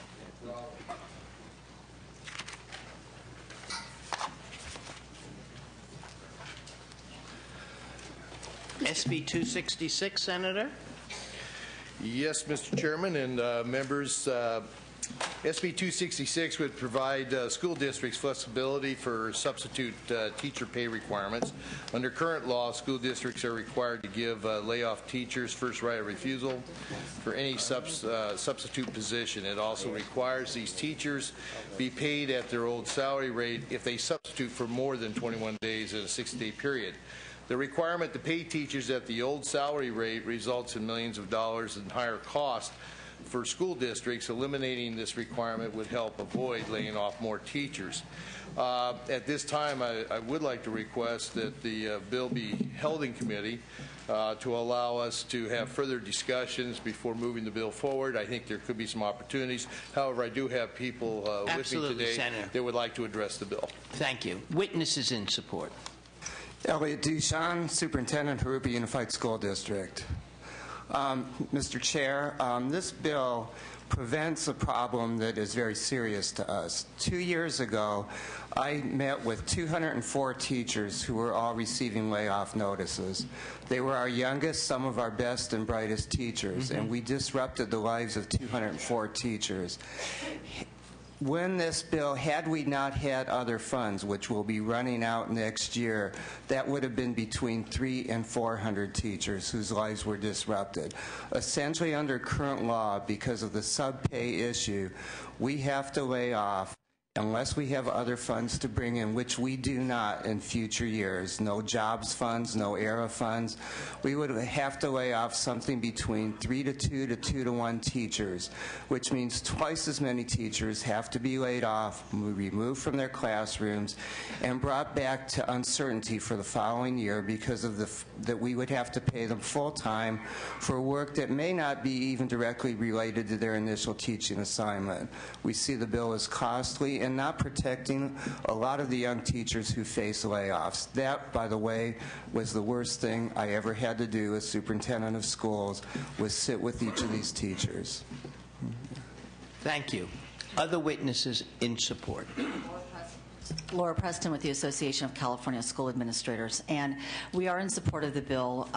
SB 266, Senator. Yes, Mr. Chairman and members. SB 266 would provide school districts flexibility for substitute teacher pay requirements. Under current law, school districts are required to give layoff teachers first right of refusal for any substitute position. It also requires these teachers be paid at their old salary rate if they substitute for more than 21 days in a 60-day period. The requirement to pay teachers at the old salary rate results in millions of dollars in higher cost for school districts. Eliminating this requirement would help avoid laying off more teachers. At this time, I would like to request that the bill be held in committee to allow us to have further discussions before moving the bill forward. I think there could be some opportunities. However, I do have people with me today Senator. that would like to address the bill. Thank you. Witnesses in support. Elliot Duchan, Superintendent, Harupa Unified School District. Mr. Chair, this bill prevents a problem that is very serious to us. 2 years ago, I met with 204 teachers who were all receiving layoff notices. They were our youngest, some of our best and brightest teachers, and we disrupted the lives of 204 teachers. When this bill, had we not had other funds, which will be running out next year, that would have been between 300 and 400 teachers whose lives were disrupted. Essentially, under current law, because of the sub-pay issue, we have to lay off unless we have other funds to bring in, which we do not in future years. No jobs funds, no ERA funds. We would have to lay off something between 3 to 2 to 2 to 1 teachers, which means twice as many teachers have to be laid off, removed from their classrooms, and brought back to uncertainty for the following year because of that we would have to pay them full-time for work that may not be even directly related to their initial teaching assignment. We see the bill as costly and not protecting a lot of the young teachers who face layoffs. That, by the way, was the worst thing I ever had to do as superintendent of schools, was sit with each of these teachers. Thank you. Other witnesses in support. Laura Preston with the Association of California School Administrators, and we are in support of the bill.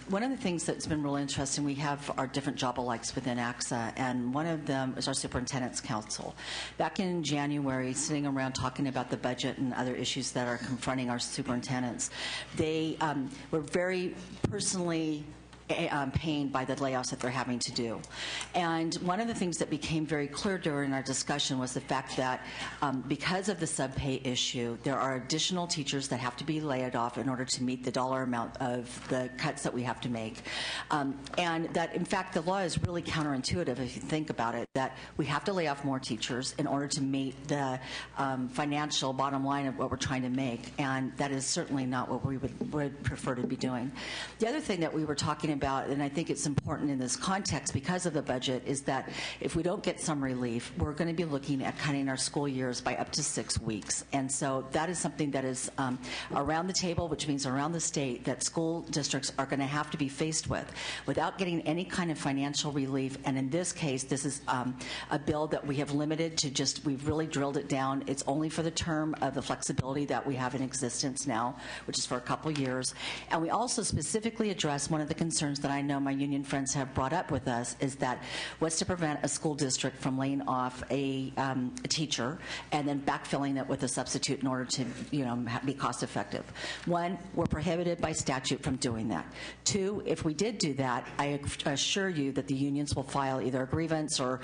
One of the things that's been really interesting, we have our different job alikes within AXA, and one of them is our Superintendent's Council. Back in January, sitting around talking about the budget and other issues that are confronting our superintendents, they were very personally pained by the layoffs that they're having to do. And one of the things that became very clear during our discussion was the fact that because of the sub-pay issue, there are additional teachers that have to be laid off in order to meet the dollar amount of the cuts that we have to make. And that, in fact, the law is really counterintuitive if you think about it, that we have to lay off more teachers in order to meet the financial bottom line of what we're trying to make. And that is certainly not what we would prefer to be doing. The other thing that we were talking about, and I think it's important in this context because of the budget, is that if we don't get some relief, we're going to be looking at cutting our school years by up to 6 weeks. And so that is something that is around the table, which means around the state, that school districts are going to have to be faced with without getting any kind of financial relief. And in this case, this is a bill that we have limited to just, we've really drilled it down. It's only for the term of the flexibility that we have in existence now, which is for a couple years. And we also specifically address one of the concerns that I know my union friends have brought up with us, is that what's to prevent a school district from laying off a teacher and then backfilling it with a substitute in order to, be cost effective. One, we're prohibited by statute from doing that. Two, if we did do that, I assure you that the unions will file either a grievance or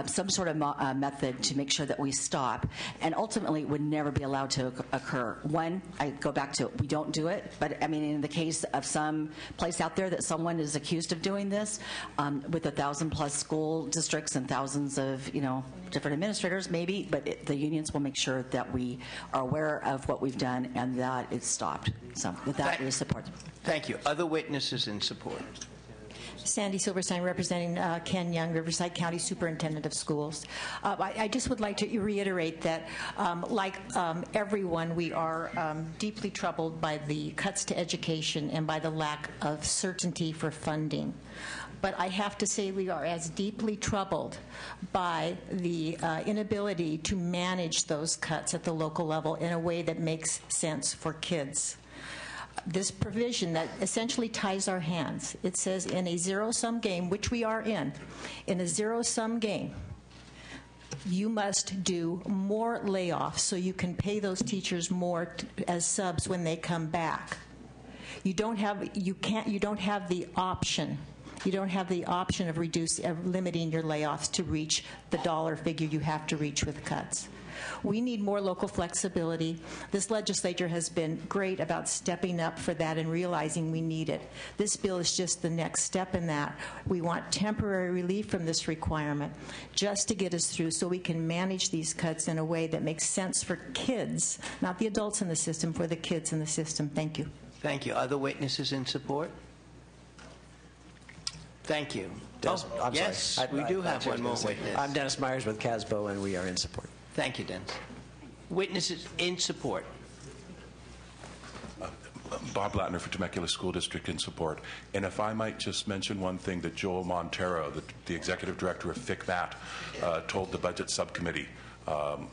some sort of method to make sure that we stop, and ultimately it would never be allowed to occur. One, I go back to, we don't do it, but I mean, in the case of some place out there that someone is accused of doing this, with 1,000+ school districts and thousands of, different administrators, maybe, but the unions will make sure that we are aware of what we've done and that it's stopped. So with that, we support. Thank you. Other witnesses in support? Sandy Silverstein, representing Ken Young, Riverside County Superintendent of Schools. I just would like to reiterate that, like everyone, we are deeply troubled by the cuts to education and by the lack of certainty for funding. But I have to say we are as deeply troubled by the inability to manage those cuts at the local level in a way that makes sense for kids. This provision that essentially ties our hands. It says in a zero-sum game, which we are in a zero-sum game, you must do more layoffs so you can pay those teachers more as subs when they come back. You don't have the option. You don't have the option of limiting your layoffs to reach the dollar figure you have to reach with cuts. We need more local flexibility. This legislature has been great about stepping up for that and realizing we need it. This bill is just the next step in that. We want temporary relief from this requirement just to get us through so we can manage these cuts in a way that makes sense for kids, not the adults in the system, for the kids in the system. Thank you. Thank you. Other witnesses in support? Thank you. Yes, we do have one more witness. I'm Dennis Myers with CASBO, and we are in support. Thank you, Dennis. Witnesses in support. Bob Latner for Temecula School District in support. And if I might just mention one thing that Joel Montero, the executive director of FICMAT, told the Budget Subcommittee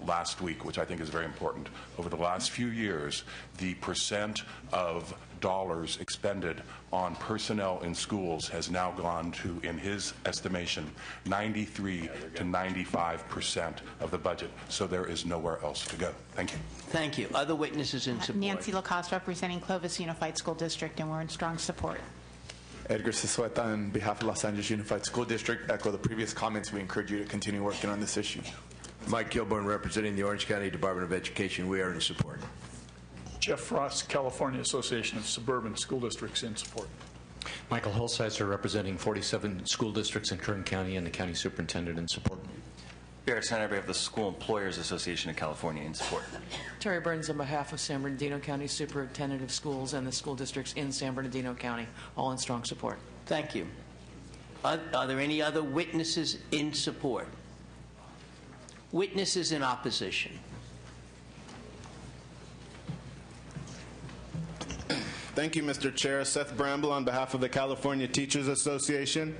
last week, which I think is very important. Over the last few years, the percent of dollars expended on personnel in schools has now gone to, in his estimation, 93 to 95% of the budget. So there is nowhere else to go. Thank you. Thank you. Other witnesses in support? Nancy Lacoste, representing Clovis Unified School District, and we're in strong support. Edgar Sisueta, on behalf of Los Angeles Unified School District, echo the previous comments. We encourage you to continue working on this issue. Mike Kilborn, representing the Orange County Department of Education. We are in support. Jeff Frost, California Association of Suburban School Districts, in support. Michael Holsizer, representing 47 school districts in Kern County, and the county superintendent, in support. Barrett Snyder of the School Employers Association of California, in support. Terry Burns on behalf of San Bernardino County Superintendent of Schools and the school districts in San Bernardino County, all in strong support. Thank you. Are there any other witnesses in support? Witnesses in opposition? Thank you, Mr. Chair. Seth Bramble on behalf of the California Teachers Association.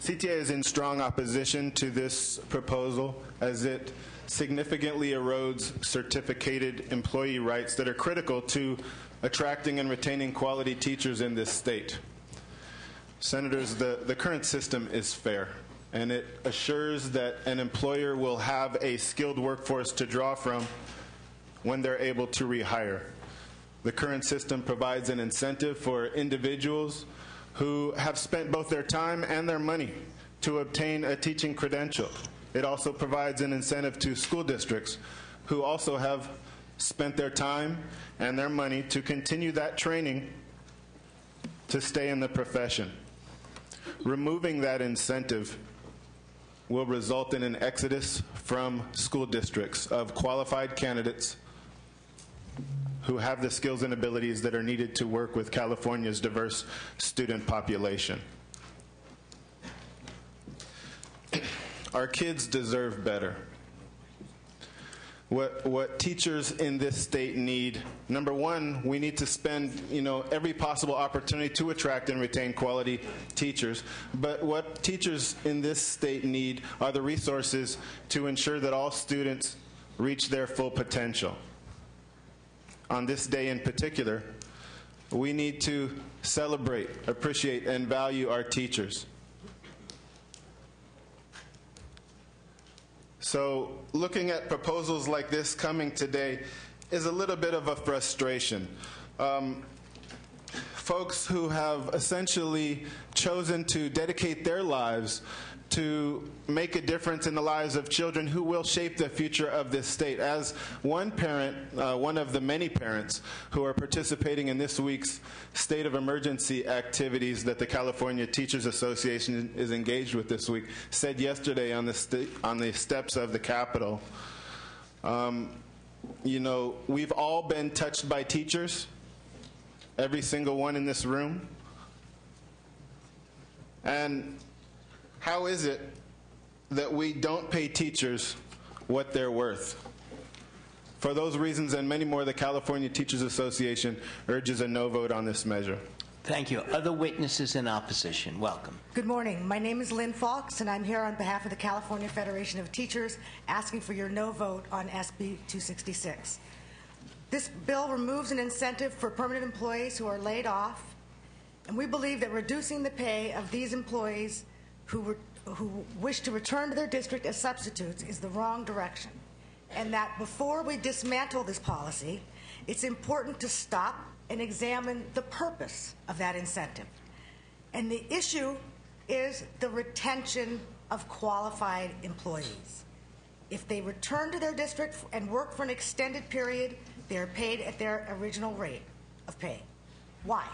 CTA is in strong opposition to this proposal as it significantly erodes certificated employee rights that are critical to attracting and retaining quality teachers in this state. Senators, the current system is fair, and it assures that an employer will have a skilled workforce to draw from when they're able to rehire. The current system provides an incentive for individuals who have spent both their time and their money to obtain a teaching credential. It also provides an incentive to school districts who also have spent their time and their money to continue that training to stay in the profession. Removing that incentive will result in an exodus from school districts of qualified candidates who have the skills and abilities that are needed to work with California's diverse student population. Our kids deserve better. What teachers in this state need, number one, we need to spend every possible opportunity to attract and retain quality teachers. But what teachers in this state need are the resources to ensure that all students reach their full potential. On this day in particular, we need to celebrate, appreciate, and value our teachers. So looking at proposals like this coming today is a little bit of a frustration. Folks who have essentially chosen to dedicate their lives to make a difference in the lives of children who will shape the future of this state. As one parent, one of the many parents who are participating in this week's state of emergency activities that the California Teachers Association is engaged with this week, said yesterday on the steps of the Capitol, we've all been touched by teachers, every single one in this room. And how is it that we don't pay teachers what they're worth? For those reasons and many more, the California Teachers Association urges a no vote on this measure. Thank you. Other witnesses in opposition, welcome. Good morning. My name is Lynn Fox, and I'm here on behalf of the California Federation of Teachers asking for your no vote on SB 266. This bill removes an incentive for permanent employees who are laid off, and we believe that reducing the pay of these employees who wish to return to their district as substitutes is the wrong direction, and that before we dismantle this policy, it's important to stop and examine the purpose of that incentive. And the issue is the retention of qualified employees. If they return to their district and work for an extended period, they are paid at their original rate of pay. Why?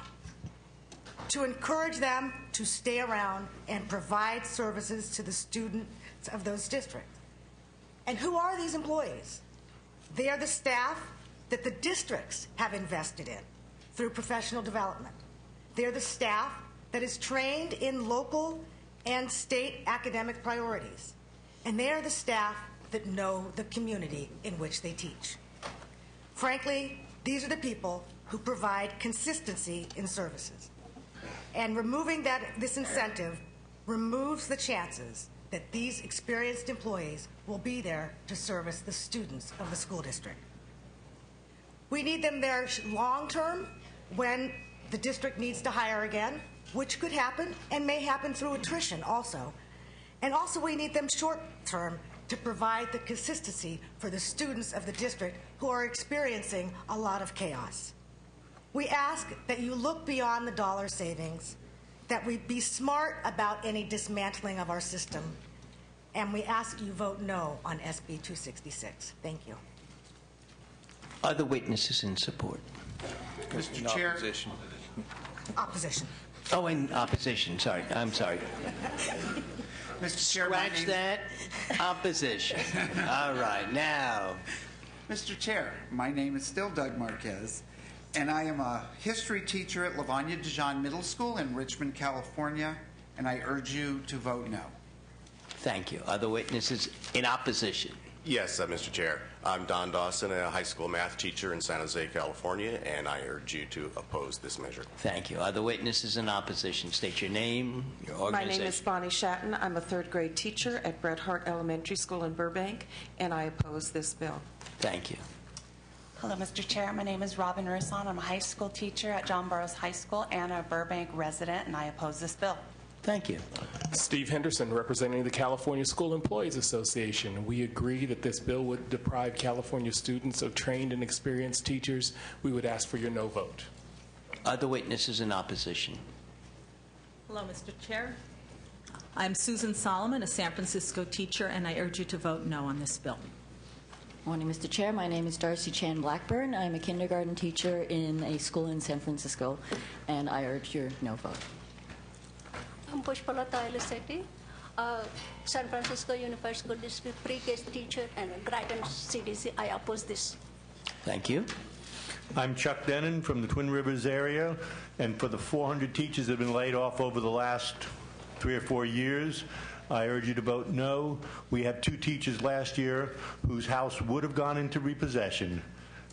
To encourage them to stay around and provide services to the students of those districts. And who are these employees? They are the staff that the districts have invested in through professional development. They are the staff that is trained in local and state academic priorities. And they are the staff that know the community in which they teach. Frankly, these are the people who provide consistency in services. And removing this incentive removes the chances that these experienced employees will be there to service the students of the school district. We need them there long-term when the district needs to hire again, which could happen and may happen through attrition also. And also we need them short-term to provide the consistency for the students of the district who are experiencing a lot of chaos. We ask that you look beyond the dollar savings, that we be smart about any dismantling of our system, and we ask you vote no on SB 266. Thank you. Other witnesses in support? Mr. Chair. Opposition. Oh, in opposition. Sorry. I'm sorry. Mr. Chair, Scratch that. Opposition. All right. Now. Mr. Chair, my name is still Doug Marquez, and I am a history teacher at Lavanya Dijon Middle School in Richmond, California, and I urge you to vote no. Thank you. Other witnesses in opposition? Yes, Mr. Chair. I'm Don Dawson, a high school math teacher in San Jose, California, and I urge you to oppose this measure. Thank you. Other witnesses in opposition? State your name, your organization. My name is Bonnie Shatton. I'm a third grade teacher at Bret Harte Elementary School in Burbank, and I oppose this bill. Thank you. Hello, Mr. Chair. My name is Robin Risson. I'm a high school teacher at John Burroughs High School and a Burbank resident, and I oppose this bill. Thank you. Steve Henderson, representing the California School Employees Association. We agree that this bill would deprive California students of trained and experienced teachers. We would ask for your no vote. Other witnesses in opposition? Hello, Mr. Chair. I'm Susan Solomon, a San Francisco teacher, and I urge you to vote no on this bill. Morning, Mr. Chair. My name is Darcy Chan Blackburn. I'm a kindergarten teacher in a school in San Francisco, and I urge your no vote. I'm Pushpalata Elisetti, San Francisco Unified School District pre-K teacher and a Grattan CDC. I oppose this. Thank you. I'm Chuck Denon from the Twin Rivers area, and for the 400 teachers that have been laid off over the last 3 or 4 years, I urge you to vote no. We have 2 teachers last year whose house would have gone into repossession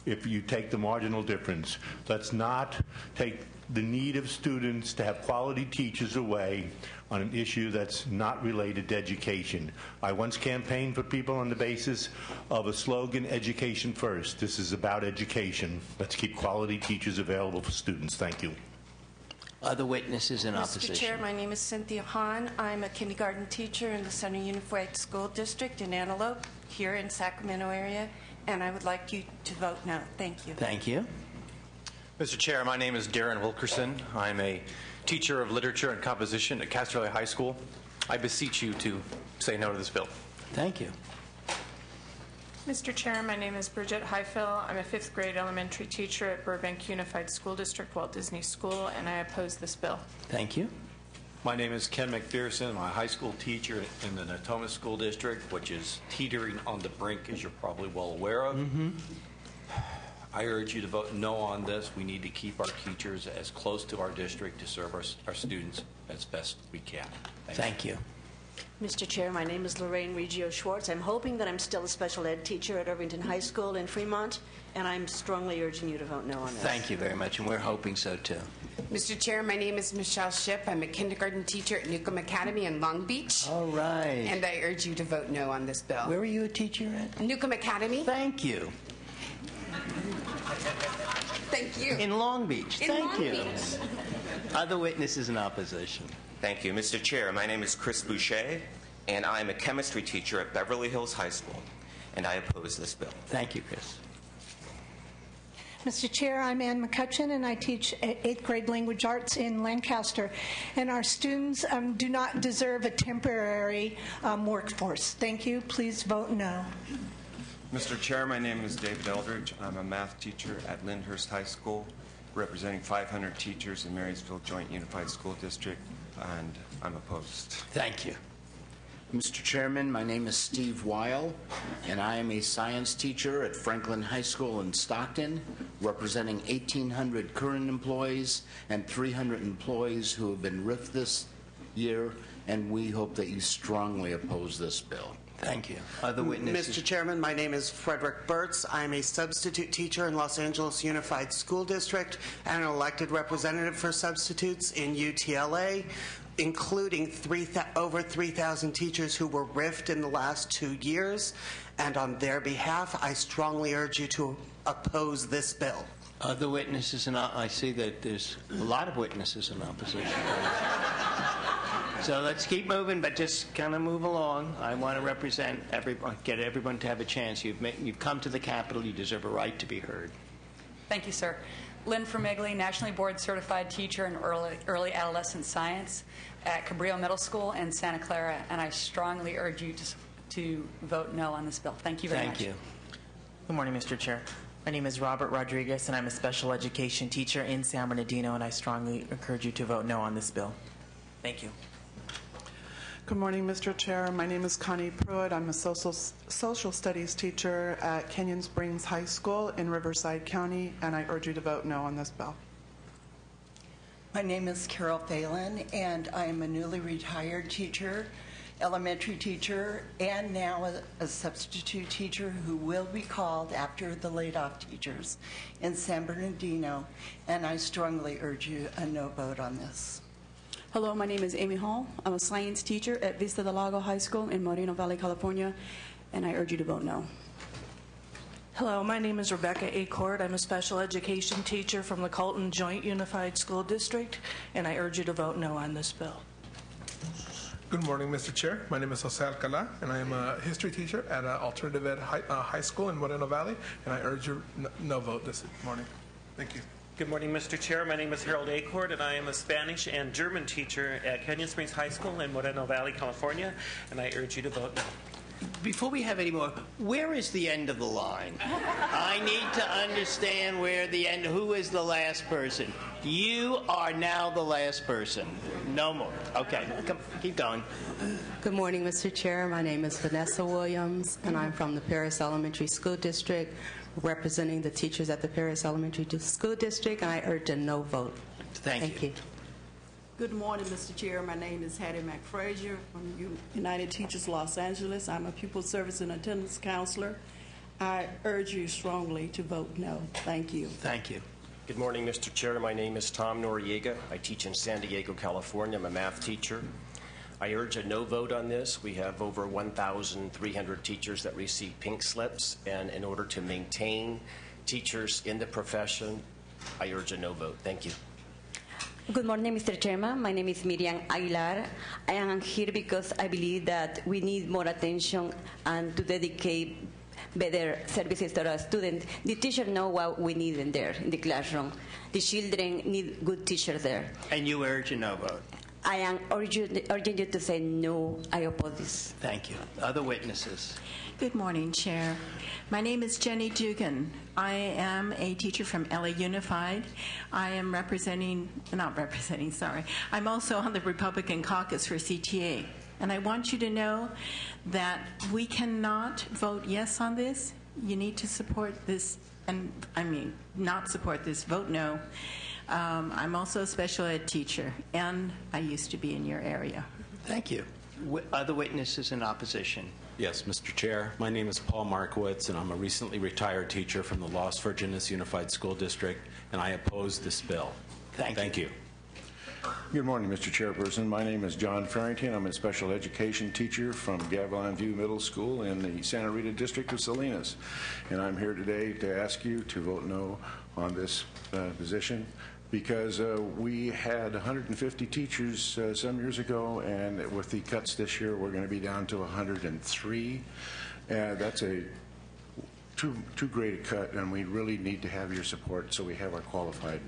if you take the marginal difference. Let's not take the need of students to have quality teachers away on an issue that's not related to education. I once campaigned for people on the basis of a slogan, education first. This is about education. Let's keep quality teachers available for students. Thank you. Other witnesses in opposition. Mr. Chair, my name is Cynthia Hahn. I'm a kindergarten teacher in the Center Unified School District in Antelope, here in Sacramento area, and I would like you to vote no. Thank you. Thank you. Mr. Chair, my name is Darren Wilkerson. I'm a teacher of literature and composition at Castro High School. I beseech you to say no to this bill. Thank you. Mr. Chair, my name is Bridget Highfill. I'm a 5th grade elementary teacher at Burbank Unified School District, Walt Disney School, and I oppose this bill. Thank you. My name is Ken McPherson. I'm a high school teacher in the Natoma School District, which is teetering on the brink, as you're probably well aware of. I urge you to vote no on this. We need to keep our teachers as close to our district to serve our students as best we can. Thank you. Mr. Chair, my name is Lorraine Reggio Schwartz. I'm hoping that I'm still a special ed teacher at Irvington High School in Fremont, and I'm strongly urging you to vote no on this. Thank you very much, and we're hoping so too. Mr. Chair, my name is Michelle Shipp. I'm a kindergarten teacher at Newcomb Academy in Long Beach. All right. And I urge you to vote no on this bill. Where are you a teacher at? Newcomb Academy. Thank you. Thank you. In Long Beach. Thank Long you. Beach. Other witnesses in opposition. Thank you. Mr. Chair, my name is Chris Boucher, and I'm a chemistry teacher at Beverly Hills High School, and I oppose this bill. Thank you, Chris. Mr. Chair, I'm Ann McCutcheon, and I teach 8th grade language arts in Lancaster. And our students do not deserve a temporary workforce. Thank you. Please vote no. Mr. Chair, my name is David Eldridge. I'm a math teacher at Lyndhurst High School, representing 500 teachers in Marysville Joint Unified School District, and I'm opposed. Thank you. Mr. Chairman, my name is Steve Weil, and I am a science teacher at Franklin High School in Stockton, representing 1,800 current employees and 300 employees who have been RIFed this year, and we hope that you strongly oppose this bill. Thank you. Other witnesses? Mr. Chairman, my name is Frederick Burtz. I'm a substitute teacher in Los Angeles Unified School District and an elected representative for substitutes in UTLA, including over 3,000 teachers who were RIFed in the last 2 years. And on their behalf, I strongly urge you to oppose this bill. Other witnesses, and I see that there's a lot of witnesses in opposition. So let's keep moving, but just kind of move along. I want to represent everyone, get everyone to have a chance. You've come to the Capitol. You deserve a right to be heard. Thank you, sir. Lynn Fermigli, nationally board certified teacher in early adolescent science at Cabrillo Middle School in Santa Clara, and I strongly urge you to vote no on this bill. Thank you very much. Thank you. Good morning, Mr. Chair. My name is Robert Rodriguez, and I'm a special education teacher in San Bernardino, and I strongly encourage you to vote no on this bill. Thank you. Good morning, Mr. Chair. My name is Connie Pruitt. I'm a social studies teacher at Canyon Springs High School in Riverside County, and I urge you to vote no on this bill. My name is Carol Phelan, and I am a newly retired teacher, elementary teacher, and now a substitute teacher who will be called after the laid-off teachers in San Bernardino, and I strongly urge you a no vote on this. Hello, my name is Amy Hall. I'm a science teacher at Vista del Lago High School in Moreno Valley, California, and I urge you to vote no. Hello, my name is Rebecca Acord. I'm a special education teacher from the Colton Joint Unified School District, and I urge you to vote no on this bill. Good morning, Mr. Chair. My name is Jose Alcala, and I am a history teacher at Alternative Ed High School in Moreno Valley, and I urge your no vote this morning. Thank you. Good morning, Mr. Chair. My name is Harold Acord, and I am a Spanish and German teacher at Canyon Springs High School in Moreno Valley, California, and I urge you to vote no. Before we have any more, where is the end of the line? I need to understand where the end, who is the last person? You are now the last person. No more. Okay, come, keep going. Good morning, Mr. Chair. My name is Vanessa Williams, and I'm from the Paris Elementary School District, representing the teachers at the Paris Elementary School District, and I urge a no vote. Thank you. Good morning, Mr. Chair. My name is Hattie McFrazier from United Teachers Los Angeles. I'm a pupil service and attendance counselor. I urge you strongly to vote no. Thank you. Thank you. Good morning, Mr. Chair. My name is Tom Noriega. I teach in San Diego, California. I'm a math teacher. I urge a no vote on this. We have over 1,300 teachers that receive pink slips, and in order to maintain teachers in the profession, I urge a no vote. Thank you. Good morning, Mr. Chairman. My name is Miriam Aguilar. I am here because I believe that we need more attention and to dedicate better services to our students. The teachers know what we need in there, in the classroom. The children need good teachers there. And you urge a no vote? I am urging you to say no. I oppose this. Thank you. Other witnesses? Good morning, Chair. My name is Jenny Dugan. I am a teacher from LA Unified. I am I'm also on the Republican caucus for CTA. And I want you to know that we cannot vote yes on this. You need to support this, and not support this, vote no. I'm also a special ed teacher, and I used to be in your area. Thank you. Other witnesses in opposition? Yes, Mr. Chair. My name is Paul Markowitz, and I'm a recently retired teacher from the Los Virgenes Unified School District, and I oppose this bill. Thank you. Good morning, Mr. Chairperson. My name is John Farrington. I'm a special education teacher from Gavilan View Middle School in the Santa Rita District of Salinas. And I'm here today to ask you to vote no on this position because we had 150 teachers some years ago, and with the cuts this year, we're going to be down to 103. That's a too great a cut, and we really need to have your support so we have our qualified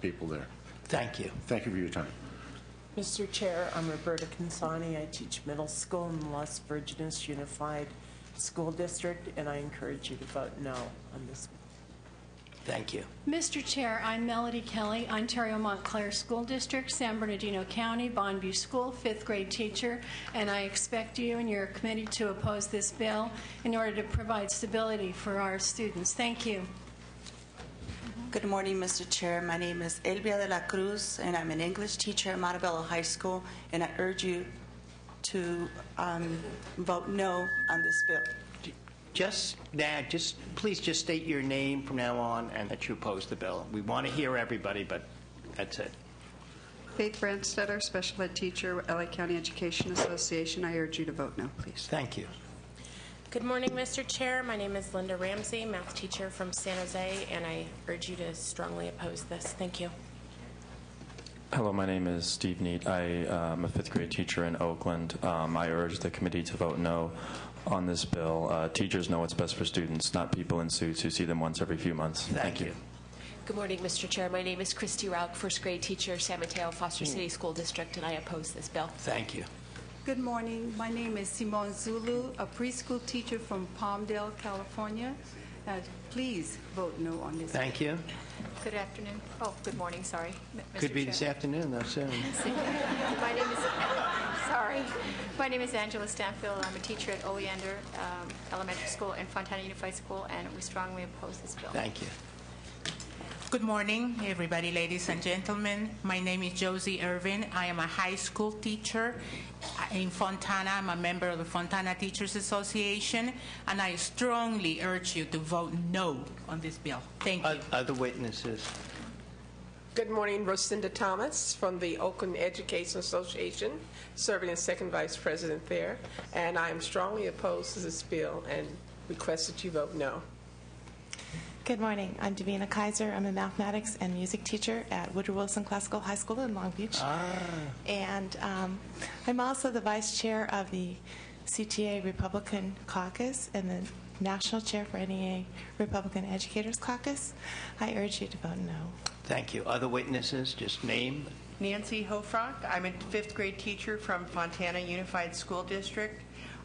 people there. Thank you. Thank you for your time. Mr. Chair, I'm Roberta Consani. I teach middle school in the Los Virgenes Unified School District, and I encourage you to vote no on this. Thank you. Mr. Chair, I'm Melody Kelly, Ontario Montclair School District, San Bernardino County, Bonneview School, 5th grade teacher, and I expect you and your committee to oppose this bill in order to provide stability for our students. Thank you. Good morning, Mr. Chair. My name is Elvia de la Cruz, and I'm an English teacher at Montebello High School, and I urge you to vote no on this bill. Please just state your name from now on and that you oppose the bill. We want to hear everybody, but that's it. Faith Brandstetter, special ed teacher, LA County Education Association. I urge you to vote no, please. Thank you. Good morning, Mr. Chair. My name is Linda Ramsey, math teacher from San Jose, and I urge you to strongly oppose this. Thank you. Hello, my name is Steve Neat. I am a 5th grade teacher in Oakland. I urge the committee to vote no on this bill. Teachers know what's best for students, not people in suits who see them once every few months. Thank you. Good morning, Mr. Chair. My name is Christy Rauch, 1st grade teacher, San Mateo Foster City School District, and I oppose this bill. Thank you. Good morning. My name is Simone Zulu, a preschool teacher from Palmdale, California. Please vote no on this. Thank you. Good afternoon. Oh, good morning. Sorry, Mr. Could be Chair. this afternoon, though, soon. My name is Angela Stanfield. I'm a teacher at Oleander Elementary School and Fontana Unified School, and we strongly oppose this bill. Thank you. Good morning, everybody, ladies and gentlemen. My name is Josie Irvin. I am a high school teacher in Fontana. I'm a member of the Fontana Teachers Association, and I strongly urge you to vote no on this bill. Thank you. Other witnesses? Good morning, Rocinda Thomas from the Oakland Education Association, serving as second vice president there, and I am strongly opposed to this bill and request that you vote no. Good morning. I'm Davina Kaiser. I'm a mathematics and music teacher at Woodrow Wilson Classical High School in Long Beach. And I'm also the vice chair of the CTA Republican Caucus and the national chair for NEA Republican Educators Caucus. I urge you to vote no. Thank you. Other witnesses, just name. Nancy Hofrock. I'm a 5th grade teacher from Fontana Unified School District.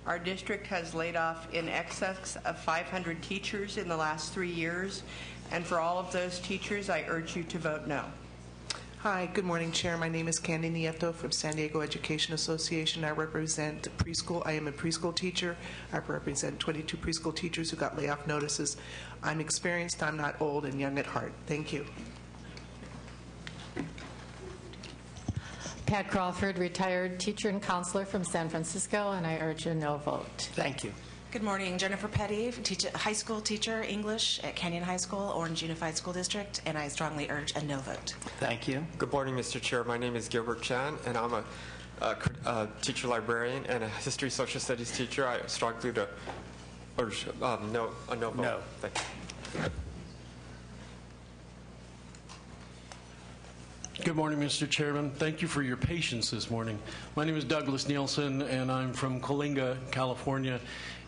Our district has laid off in excess of 500 teachers in the last 3 years. And for all of those teachers, I urge you to vote no. Hi, good morning, Chair. My name is Candy Nieto from San Diego Education Association. I represent preschool. I am a preschool teacher. I represent 22 preschool teachers who got layoff notices. I'm experienced, I'm not old, and young at heart. Thank you. Pat Crawford, retired teacher and counselor from San Francisco, and I urge a no vote. Thank you. Good morning, Jennifer Petty, high school teacher, English at Canyon High School, Orange Unified School District, and I strongly urge a no vote. Thank you. Good morning, Mr. Chair. My name is Gilbert Chan, and I'm a teacher librarian and a history social studies teacher. I strongly urge a no vote. No. Thank you. Good morning, Mr. Chairman. Thank you for your patience this morning. My name is Douglas Nielsen, and I'm from Coalinga, California,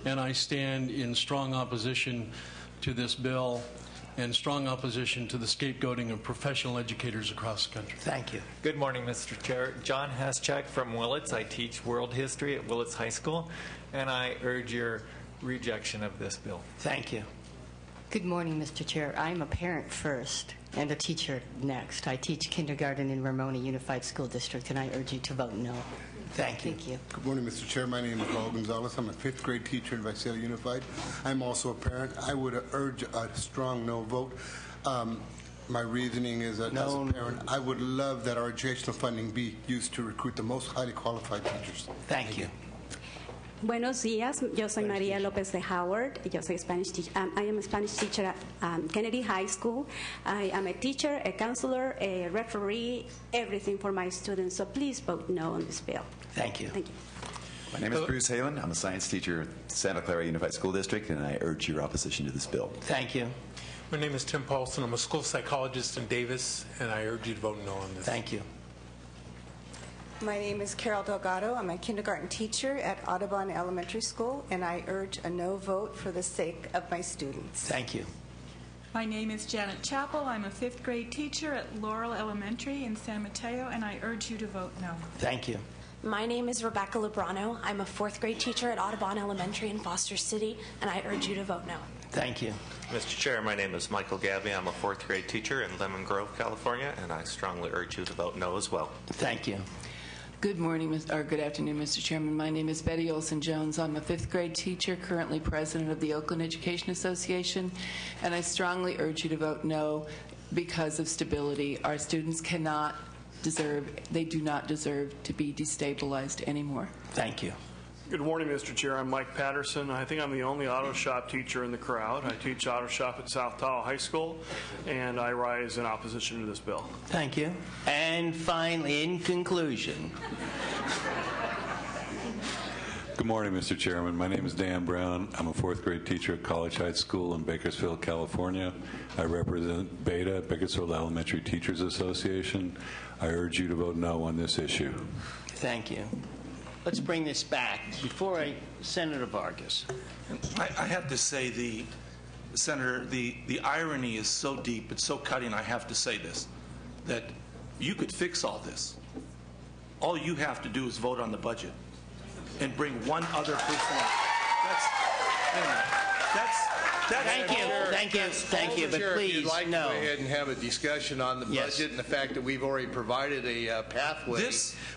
and I stand in strong opposition to this bill and strong opposition to the scapegoating of professional educators across the country. Thank you. Good morning, Mr. Chair. John Haschak from Willits. I teach world history at Willits High School, and I urge your rejection of this bill. Thank you. Good morning, Mr. Chair. I'm a parent first and a teacher next. I teach kindergarten in Ramona Unified School District, and I urge you to vote no. Thank you. Thank you. Good morning, Mr. Chair. My name is Raul Gonzalez. I'm a fifth grade teacher in Visalia Unified. I'm also a parent. I would urge a strong no vote. My reasoning is that as a parent, I would love that our educational funding be used to recruit the most highly qualified teachers. Thank you. Buenos días, yo soy María López de Howard. Yo soy Spanish teacher. I am a Spanish teacher at Kennedy High School. I am a teacher, a counselor, a referee, everything for my students. So please vote no on this bill. Thank you. Thank you. My name is Bruce Halen. I'm a science teacher at Santa Clara Unified School District, and I urge your opposition to this bill. Thank you. My name is Tim Paulson. I'm a school psychologist in Davis, and I urge you to vote no on this. Thank you. My name is Carol Delgado. I'm a kindergarten teacher at Audubon Elementary School, and I urge a no vote for the sake of my students. Thank you. My name is Janet Chappell. I'm a fifth grade teacher at Laurel Elementary in San Mateo, and I urge you to vote no. Thank you. My name is Rebecca Lebrano. I'm a fourth grade teacher at Audubon Elementary in Foster City, and I urge you to vote no. Thank you. Mr. Chair, my name is Michael Gabby. I'm a fourth grade teacher in Lemon Grove, California, and I strongly urge you to vote no as well. Thank you. Good morning, or good afternoon, Mr. Chairman. My name is Betty Olson-Jones. I'm a fifth grade teacher, currently president of the Oakland Education Association, and I strongly urge you to vote no because of stability. Our students do not deserve to be destabilized anymore. Thank you. Good morning, Mr. Chair. I'm Mike Patterson. I think I'm the only auto shop teacher in the crowd. I teach auto shop at South Tahoe High School, and I rise in opposition to this bill. Thank you. And finally, in conclusion. Good morning, Mr. Chairman. My name is Dan Brown. I'm a fourth grade teacher at College Heights School in Bakersfield, California. I represent BETA, Bakersfield Elementary Teachers Association. I urge you to vote no on this issue. Thank you. Let's bring this back. Senator Vargas. I have to say, Senator, the irony is so deep, it's so cutting, I have to say this, that you could fix all this. All you have to do is vote on the budget and bring one other person in. Thank you, but please, if you'd like no. to go ahead and have a discussion on the budget and the fact that we've already provided a pathway,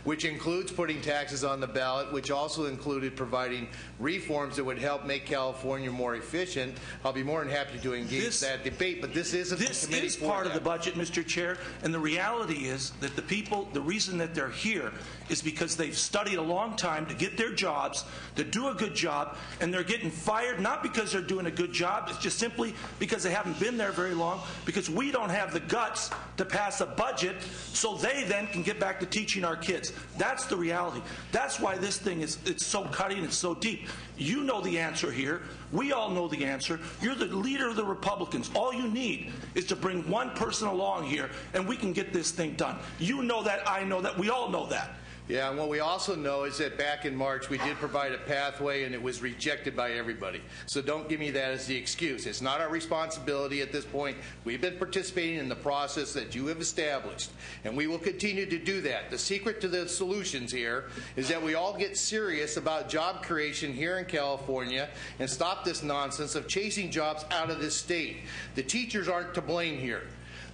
which includes putting taxes on the ballot, which also included providing reforms that would help make California more efficient. I'll be more than happy to engage that debate, but this isn't the committee. This is part of the budget, Mr. Chair, and the reality is that the people, the reason that they're here is because they've studied a long time to get their jobs, to do a good job, and they're getting fired not because they're doing a good job, it's just simply because they haven't been there very long, because we don't have the guts to pass a budget so they then can get back to teaching our kids. That's the reality. That's why this thing it's so cutting, it's so deep. You know the answer here. We all know the answer. You're the leader of the Republicans. All you need is to bring one person along here and we can get this thing done. You know that, I know that, we all know that. Yeah, and what we also know is that back in March, we did provide a pathway, and it was rejected by everybody. So don't give me that as the excuse. It's not our responsibility at this point. We've been participating in the process that you have established, and we will continue to do that. The secret to the solutions here is that we all get serious about job creation here in California and stop this nonsense of chasing jobs out of this state. The teachers aren't to blame here,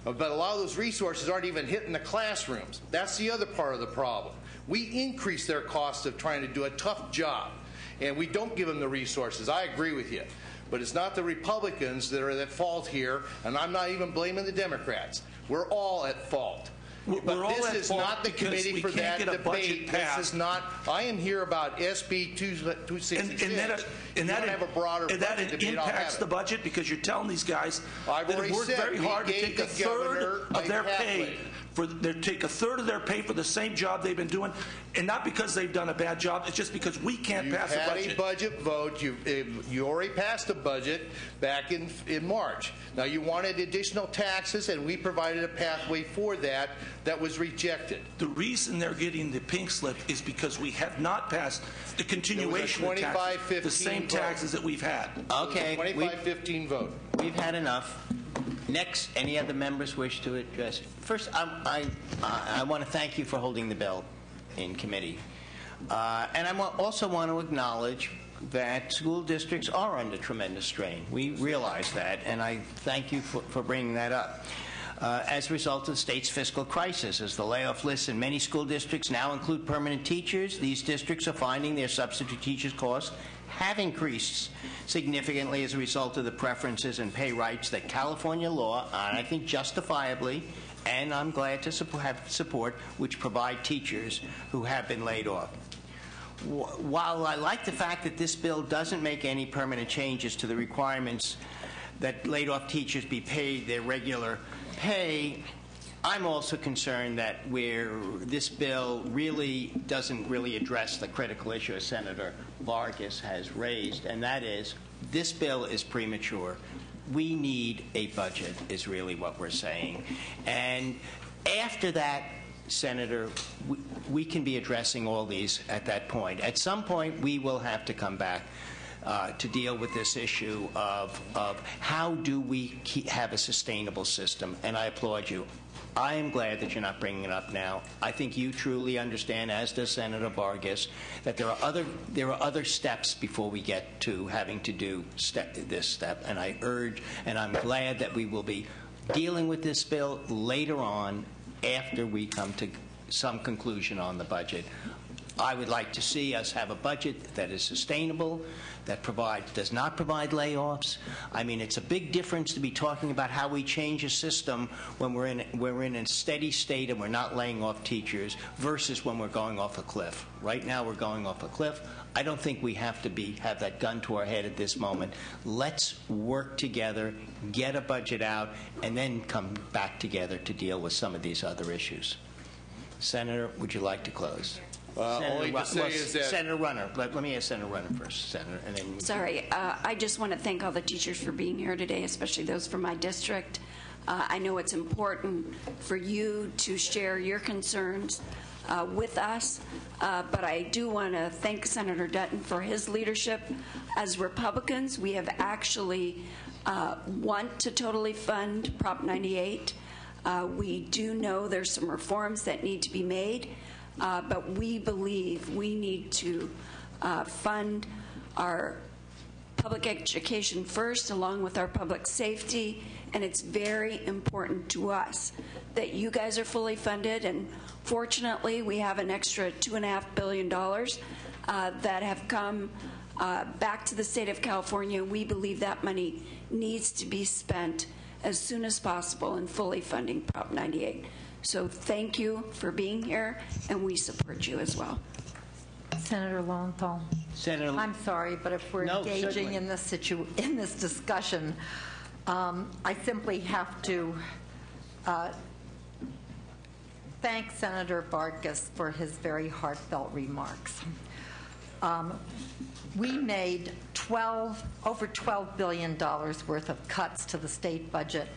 but a lot of those resources aren't even hitting the classrooms. That's the other part of the problem. We increase their cost of trying to do a tough job, and we don't give them the resources. I agree with you. But it's not the Republicans that are at fault here, and I'm not even blaming the Democrats. We're all at fault. But this is not the committee for that debate. This is not. I am here about SB 266. And that impacts the budget because you're telling these guys that have worked very hard to take a third of their pay. Take a third of their pay for the same job they've been doing, and not because they've done a bad job. It's just because we can't pass a budget. You had a budget vote. You already passed a budget back in March. Now you wanted additional taxes, and we provided a pathway for that. That was rejected. The reason they're getting the pink slip is because we have not passed the continuation of taxes, the same taxes that we've had. Okay, 25-15 vote. We've had enough. Next, any other members wish to address it? First, I want to thank you for holding the bill in committee. And I also want to acknowledge that school districts are under tremendous strain. We realize that, and I thank you for bringing that up. As a result of the state's fiscal crisis, as the layoff lists in many school districts now include permanent teachers, these districts are finding their substitute teachers' costs have increased significantly as a result of the preferences and pay rights that California law, and I think justifiably, and I'm glad to have support, which provide teachers who have been laid off. While I like the fact that this bill doesn't make any permanent changes to the requirements that laid-off teachers be paid their regular pay, I'm also concerned that this bill really doesn't really address the critical issue as Senator Vargas has raised, and that is this bill is premature. We need a budget is really what we're saying. And after that, Senator, we can be addressing all these at that point. At some point, we will have to come back to deal with this issue of how do we have a sustainable system, and I applaud you. I am glad that you're not bringing it up now. I think you truly understand, as does Senator Vargas, that there are other steps before we get to having to do this step. And I urge, and I'm glad that we will be dealing with this bill later on after we come to some conclusion on the budget. I would like to see us have a budget that is sustainable, that does not provide layoffs. I mean, it's a big difference to be talking about how we change a system when we're in a steady state and we're not laying off teachers versus when we're going off a cliff. Right now, we're going off a cliff. I don't think we have to have that gun to our head at this moment. Let's work together, get a budget out, and then come back together to deal with some of these other issues. Senator, would you like to close? Only to say is that Senator Runner. Let me ask Senator Runner first, Senator, and then. Sorry, I just want to thank all the teachers for being here today, especially those from my district. I know it's important for you to share your concerns with us, but I do want to thank Senator Dutton for his leadership. As Republicans, we have actually want to totally fund Prop 98. We do know there's some reforms that need to be made. But we believe we need to fund our public education first, along with our public safety, and it's very important to us that you guys are fully funded, and fortunately we have an extra $2.5 billion that have come back to the state of California. We believe that money needs to be spent as soon as possible in fully funding Prop 98. So thank you for being here, and we support you as well. Senator Lowenthal. Senator, I'm sorry, but if we're engaging in this discussion, I simply have to thank Senator Vargas for his very heartfelt remarks. We made over $12 billion worth of cuts to the state budget,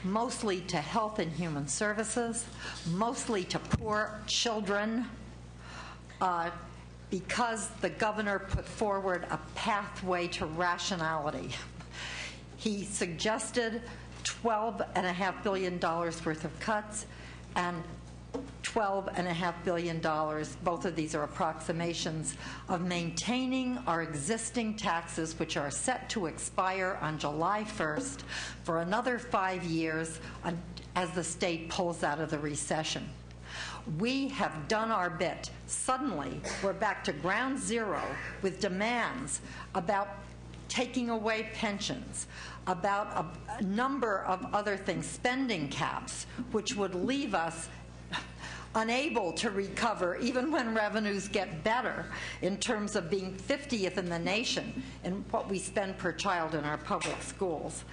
mostly to health and human services, mostly to poor children, because the governor put forward a pathway to rationality. He suggested $12.5 billion worth of cuts and $12.5 billion, both of these are approximations, of maintaining our existing taxes, which are set to expire on July 1st for another 5 years as the state pulls out of the recession. We have done our bit. Suddenly, we're back to ground zero with demands about taking away pensions, about a number of other things, spending caps, which would leave us unable to recover even when revenues get better in terms of being 50th in the nation in what we spend per child in our public schools.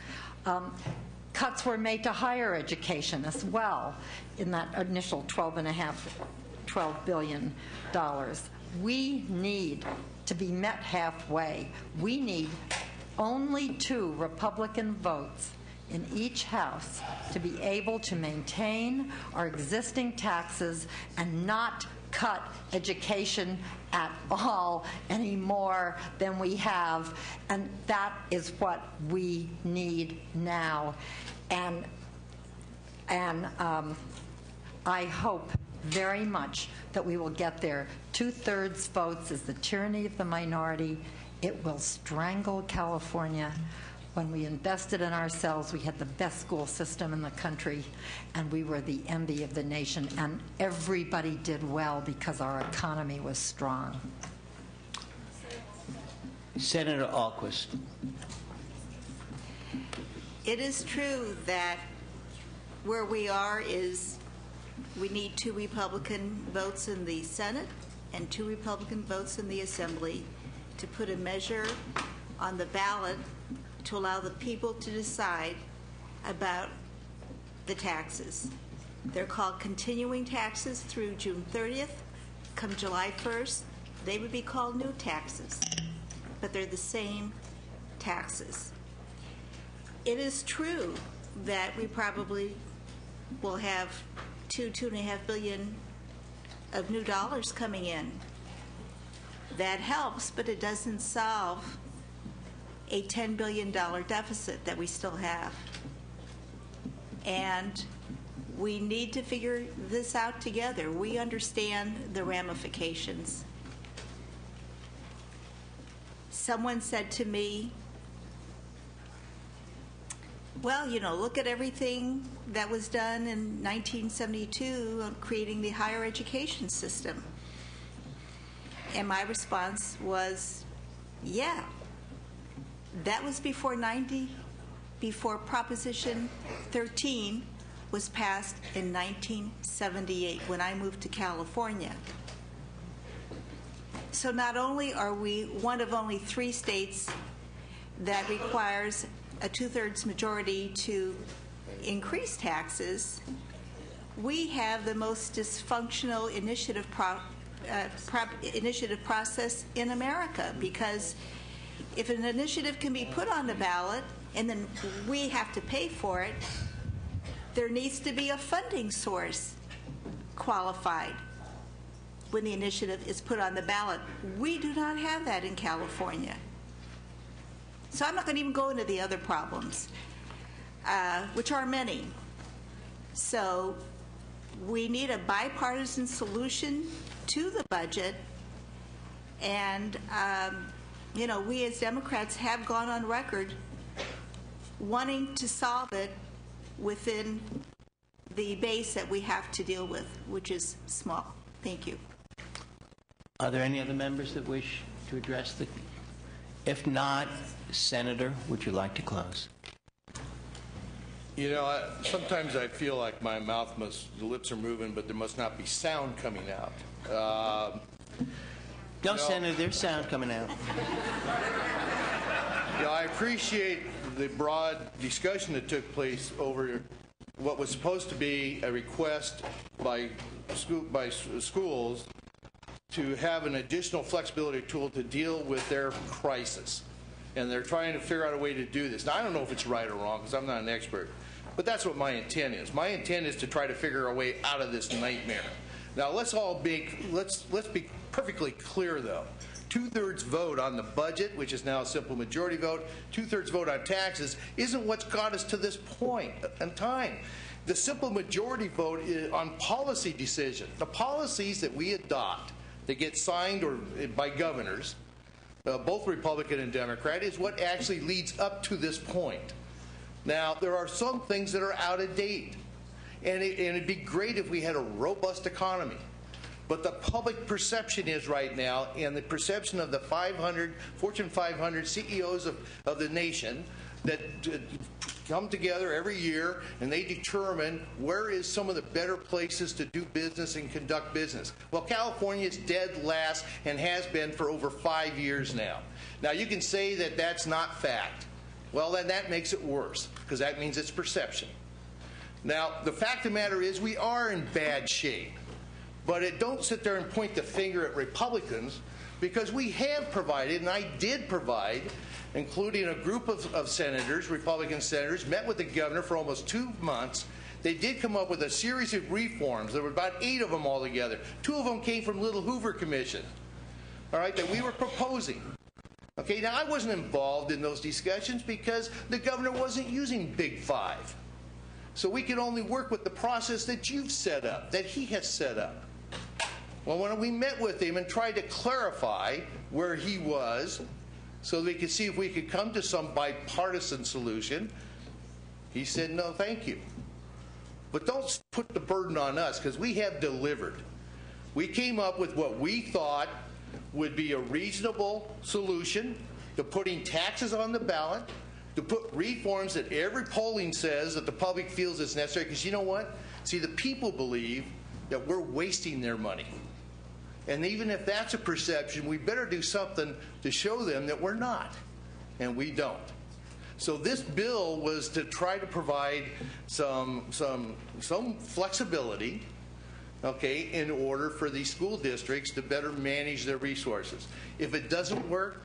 Cuts were made to higher education as well in that initial $12 billion. We need to be met halfway. We need only 2 Republican votes in each house to be able to maintain our existing taxes and not cut education at all any more than we have. And that is what we need now. And I hope very much that we will get there. 2/3 votes is the tyranny of the minority. It will strangle California. When we invested in ourselves, we had the best school system in the country, and we were the envy of the nation, and everybody did well because our economy was strong. Senator Ahlquist. It is true that where we are is we need 2 Republican votes in the Senate and 2 Republican votes in the Assembly to put a measure on the ballot to allow the people to decide about the taxes. They're called continuing taxes through June 30th. Come July 1st, they would be called new taxes, but they're the same taxes. It is true that we probably will have $2.5 billion of new dollars coming in. That helps, but it doesn't solve a $10 billion deficit that we still have. And we need to figure this out together. We understand the ramifications. Someone said to me, well, you know, look at everything that was done in 1972 on creating the higher education system. And my response was, yeah, that was before Proposition 13 was passed in 1978 when I moved to California. So not only are we one of only 3 states that requires a 2/3 majority to increase taxes, we have the most dysfunctional initiative process in America, because if an initiative can be put on the ballot and then we have to pay for it, there needs to be a funding source qualified when the initiative is put on the ballot. We do not have that in California. So I'm not going to even go into the other problems, which are many. So we need a bipartisan solution to the budget, and you know, we as Democrats have gone on record wanting to solve it within the base that we have to deal with, which is small. Thank you. Are there any other members that wish to address the? If not, Senator, would you like to close? You know, sometimes I feel like my mouth the lips are moving, but there must not be sound coming out. No, Senator, there's sound coming out. You know, I appreciate the broad discussion that took place over what was supposed to be a request by schools to have an additional flexibility tool to deal with their crisis. And they're trying to figure out a way to do this. Now, I don't know if it's right or wrong, because I'm not an expert, but that's what my intent is. My intent is to try to figure a way out of this nightmare. Now, let's be perfectly clear, though. Two-thirds vote on the budget, which is now a simple majority vote, two-thirds vote on taxes, isn't what's got us to this point in time. The simple majority vote is on policy decisions. The policies that we adopt that get signed or by governors, both Republican and Democrat, is what actually leads up to this point. Now, there are some things that are out of date, and it'd be great if we had a robust economy. But the public perception is right now, and the perception of the Fortune 500 CEOs of the nation that come together every year and they determine where is some of the better places to do business and conduct business. Well, California is dead last and has been for over 5 years now. Now, you can say that that's not fact. Well, then that makes it worse, because that means it's perception. Now, the fact of the matter is we are in bad shape. But don't sit there and point the finger at Republicans, because we have provided, and I did provide, including a group of senators, Republican senators, met with the governor for almost 2 months. They did come up with a series of reforms. There were about 8 of them altogether. 2 of them came from Little Hoover Commission, all right, that we were proposing. Okay, now I wasn't involved in those discussions because the governor wasn't using Big Five. So we could only work with the process that you've set up, that he has set up. Well, when we met with him and tried to clarify where he was so that we could see if we could come to some bipartisan solution, he said, no, thank you. But don't put the burden on us, because we have delivered. We came up with what we thought would be a reasonable solution to putting taxes on the ballot, to put reforms that every polling says that the public feels is necessary, because you know what? See, the people believe that we're wasting their money. And even if that's a perception, we better do something to show them that we're not, and we don't. So this bill was to try to provide some flexibility, okay, in order for these school districts to better manage their resources. If it doesn't work,